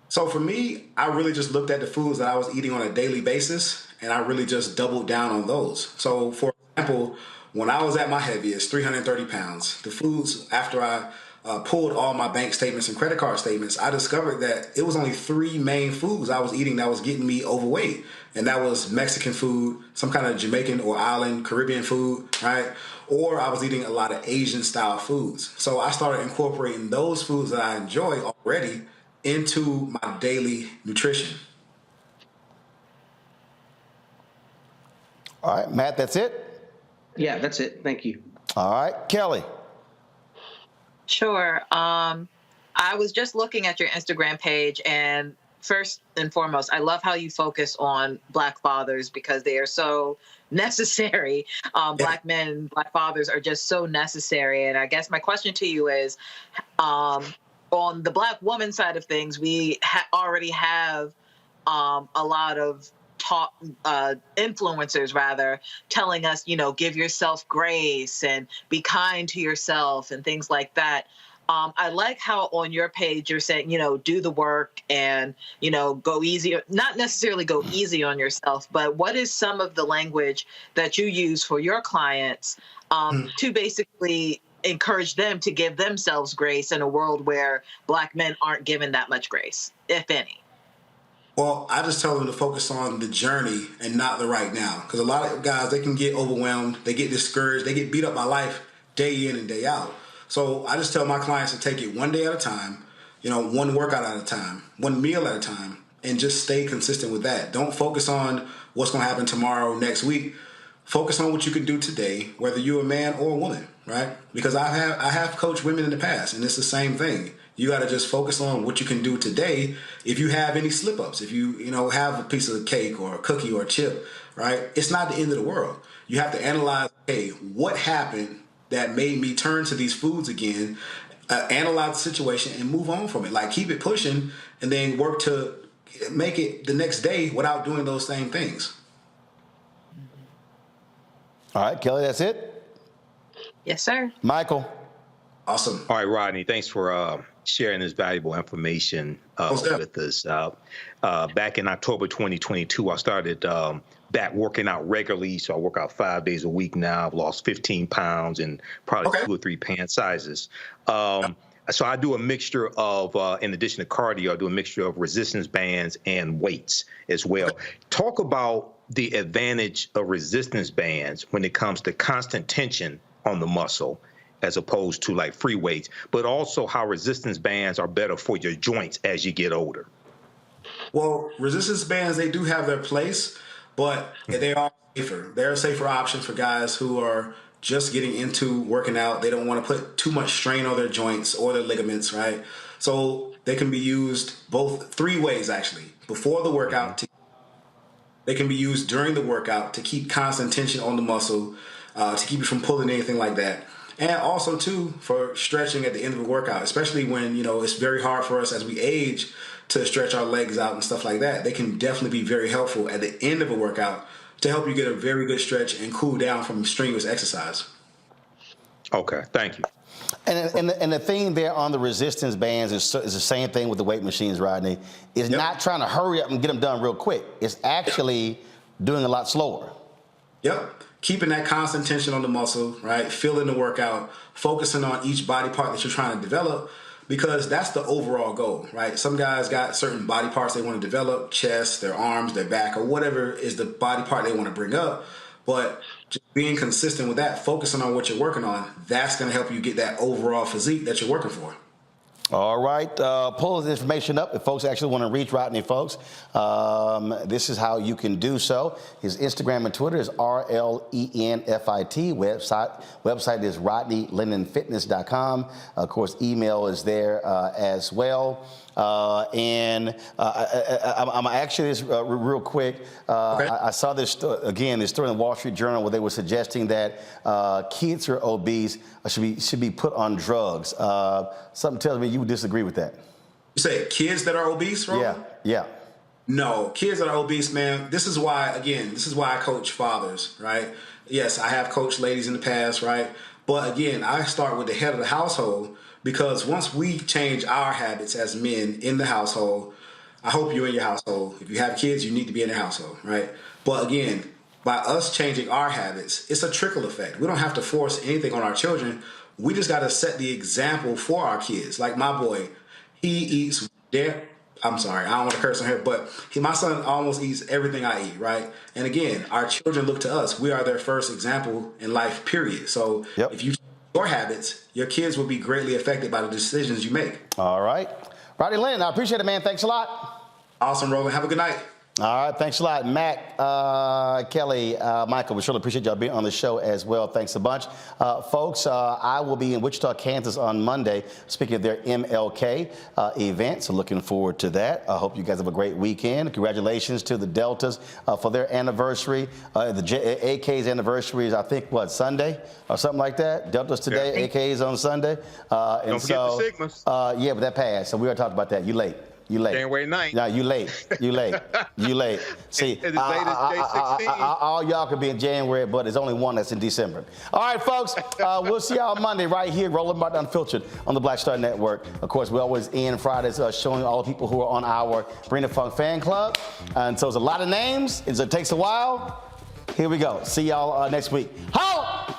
So for me, I really just looked at the foods that I was eating on a daily basis, and I really just doubled down on those. So for example, when I was at my heaviest, 330 pounds, the foods after I pulled all my bank statements and credit card statements, I discovered that it was only 3 main foods I was eating that was getting me overweight. And that was Mexican food, some kind of Jamaican or island Caribbean food, right? Or I was eating a lot of Asian style foods. So I started incorporating those foods that I enjoy already into my daily nutrition. All right, Matt, that's it? Yeah, that's it. Thank you. All right, Kelly. Sure. I was just looking at your Instagram page, and first and foremost, I love how you focus on Black fathers because they are so necessary. Black men, Black fathers are just so necessary. And I guess my question to you is, on the Black woman side of things, we already have a lot of influencers rather telling us, give yourself grace and be kind to yourself and things like that. I like how on your page you're saying, do the work and, go easy, not necessarily go easy on yourself, but what is some of the language that you use for your clients to basically encourage them to give themselves grace in a world where Black men aren't given that much grace, if any? Well, I just tell them to focus on the journey and not the right now. Because a lot of guys, they can get overwhelmed, they get discouraged, they get beat up by life day in and day out. So I just tell my clients to take it one day at a time, one workout at a time, one meal at a time, and just stay consistent with that. Don't focus on what's going to happen tomorrow, next week. Focus on what you can do today, whether you're a man or a woman, right? Because I have coached women in the past, and it's the same thing. You got to just focus on what you can do today. If you have any slip-ups, if you have a piece of cake or a cookie or a chip, right? It's not the end of the world. You have to analyze, hey, what happened that made me turn to these foods again, analyze the situation and move on from it. Like keep it pushing and then work to make it the next day without doing those same things. All right, Kelly, that's it? Yes, sir. Michael. Awesome. All right, Rodney, thanks for sharing this valuable information with us. Back in October 2022, I started back working out regularly. So I work out 5 days a week now. I've lost 15 pounds and probably 2 or 3 pant sizes. So I do a mixture of, in addition to cardio, I do a mixture of resistance bands and weights as well. Talk about the advantage of resistance bands when it comes to constant tension on the muscle as opposed to like free weights, but also how resistance bands are better for your joints as you get older. Well, resistance bands, they do have their place, but they are safer. They're a safer option for guys who are just getting into working out. They don't want to put too much strain on their joints or their ligaments, right? So they can be used both 3 ways, actually. Before the workout, they can be used during the workout to keep constant tension on the muscle, to keep you from pulling anything like that. And also, too, for stretching at the end of a workout, especially when, it's very hard for us as we age to stretch our legs out and stuff like that. They can definitely be very helpful at the end of a workout to help you get a very good stretch and cool down from strenuous exercise. Okay, thank you. And the thing there on the resistance bands is the same thing with the weight machines, Rodney. It's not trying to hurry up and get them done real quick. It's actually doing a lot slower. Yep. Keeping that constant tension on the muscle, right? Feeling the workout, focusing on each body part that you're trying to develop, because that's the overall goal, right? Some guys got certain body parts they want to develop, chest, their arms, their back, or whatever is the body part they want to bring up. But just being consistent with that, focusing on what you're working on, that's going to help you get that overall physique that you're working for. All right, pull this information up if folks actually want to reach Rodney, folks. This is how you can do so. His Instagram and Twitter is RLENFIT. Website is RodneyLennonFitness.com. Of course, email is there as well. I'm actually this real quick. I saw this again. This story in the Wall Street Journal where they were suggesting that kids who are obese should be put on drugs. Something tells me you would disagree with that. You say kids that are obese, Roland? Yeah. No, kids that are obese, man. This is why I coach fathers, right? Yes, I have coached ladies in the past, right? But again, I start with the head of the household. Because once we change our habits as men in the household, I hope you're in your household. If you have kids, you need to be in the household, right? But again, by us changing our habits, it's a trickle effect. We don't have to force anything on our children. We just got to set the example for our kids. Like my boy, he eats I'm sorry, I don't want to curse on here, but my son almost eats everything I eat, right? And again, our children look to us. We are their first example in life, period. So if you your habits, your kids will be greatly affected by the decisions you make. All right. Rodney Lennon, I appreciate it, man. Thanks a lot. Awesome, Roland. Have a good night. All right. Thanks a lot. Mac, Kelly, Michael, we surely appreciate y'all being on the show as well. Thanks a bunch. Folks, I will be in Wichita, Kansas on Monday, speaking of their MLK event. So looking forward to that. I hope you guys have a great weekend. Congratulations to the Deltas for their anniversary. The AK's anniversary is, I think, Sunday or something like that? Deltas today, AK's on Sunday. Don't forget the Sigmas. Yeah, but that passed. So we already talked about that. You late. January 9th. No, you late. See, all y'all could be in January, but there's only one that's in December. All right, folks, we'll see y'all Monday right here, Roland Martin Unfiltered on the Black Star Network. Of course, we always end Fridays showing all the people who are on our Bring the Funk fan club. And so it's a lot of names. It takes a while. Here we go. See y'all next week. Ho!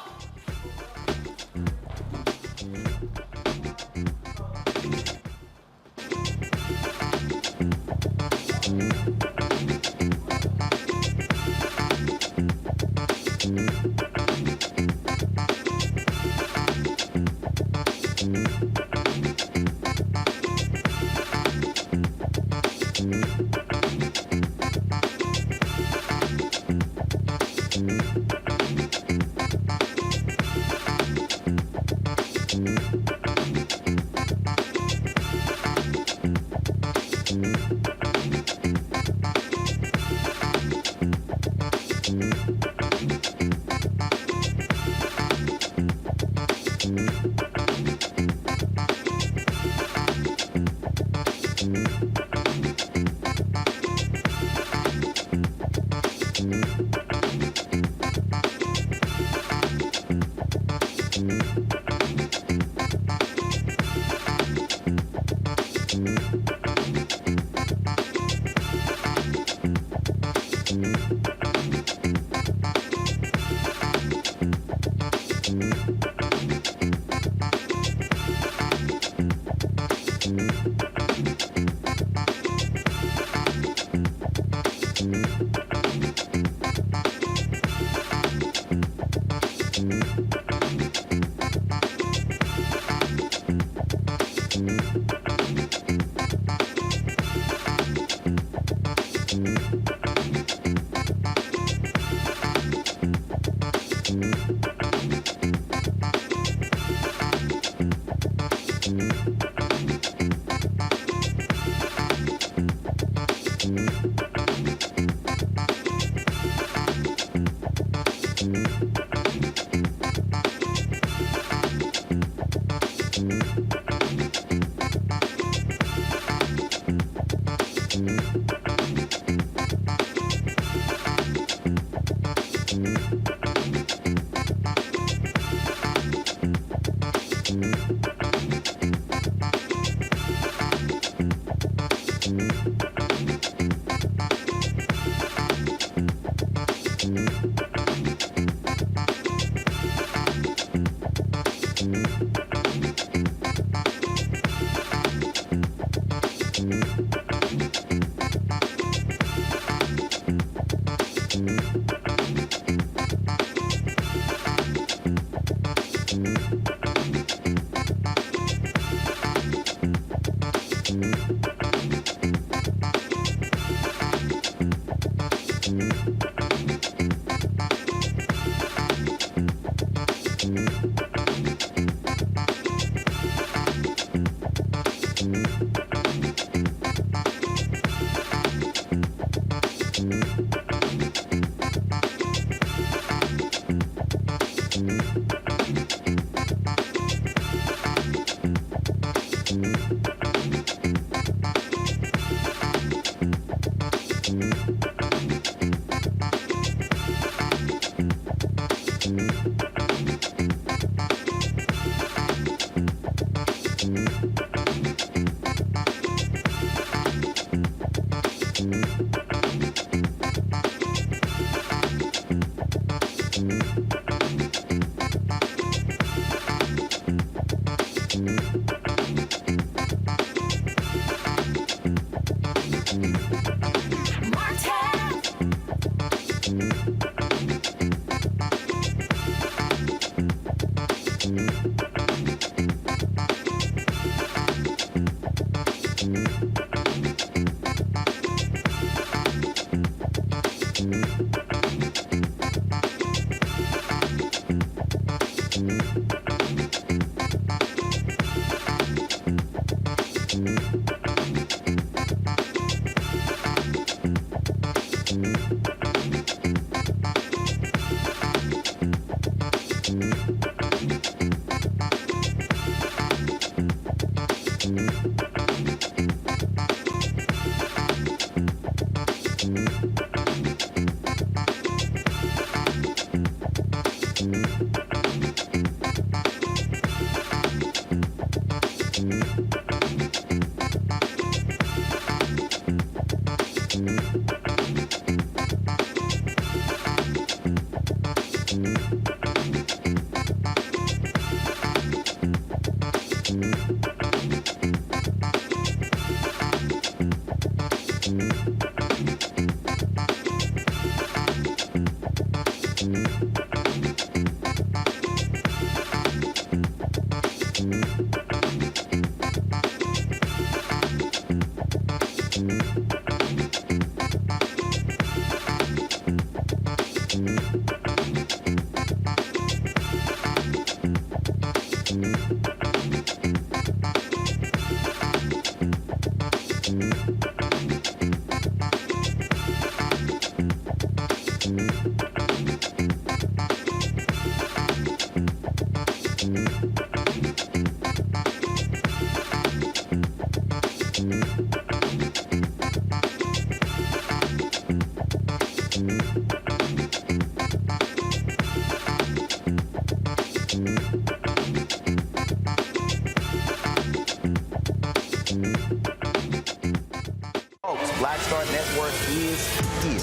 Black Star Network is here.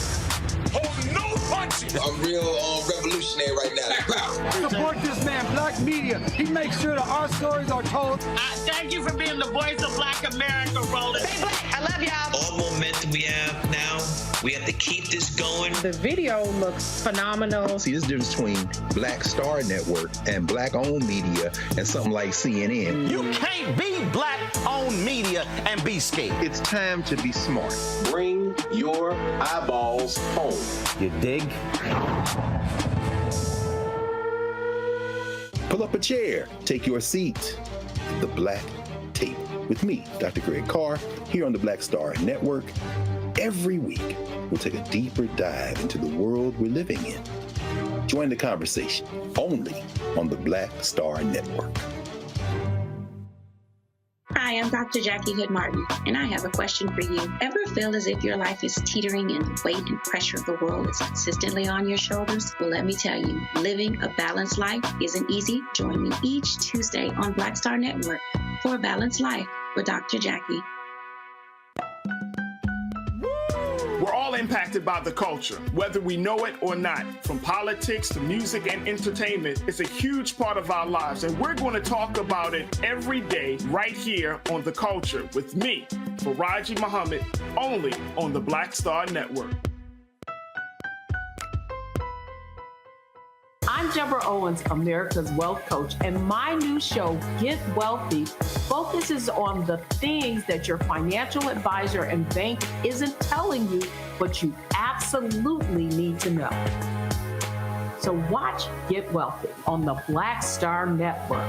Oh, no punches! I'm real revolutionary right now. Support this man, Black Media. He makes sure that our stories are told. Thank you for being the voice of Black America, Roland. Stay black. I love y'all. All momentum we have now, we have to keep this going. The video looks phenomenal. See, there's a difference between Black Star Network and Black-owned media and something like CNN. You can't be Black-owned media and be scared. It's time to be smart. Bring your eyeballs home. You dig? Pull up a chair, take your seat. The Black Table with me, Dr. Greg Carr, here on the Black Star Network. Every week, we'll take a deeper dive into the world we're living in. Join the conversation only on the Black Star Network. Hi, I'm Dr. Jackie Hood Martin, and I have a question for you. Ever feel as if your life is teetering and the weight and pressure of the world is consistently on your shoulders? Well, let me tell you, living a balanced life isn't easy. Join me each Tuesday on Black Star Network for A Balanced Life with Dr. Jackie. We're all impacted by the culture, whether we know it or not. From politics to music and entertainment, it's a huge part of our lives, and we're going to talk about it every day right here on The Culture with me, Faraji Muhammad, only on the Black Star Network. I'm Deborah Owens, America's Wealth Coach, and my new show, Get Wealthy, focuses on the things that your financial advisor and bank isn't telling you, but you absolutely need to know. So watch Get Wealthy on the Black Star Network.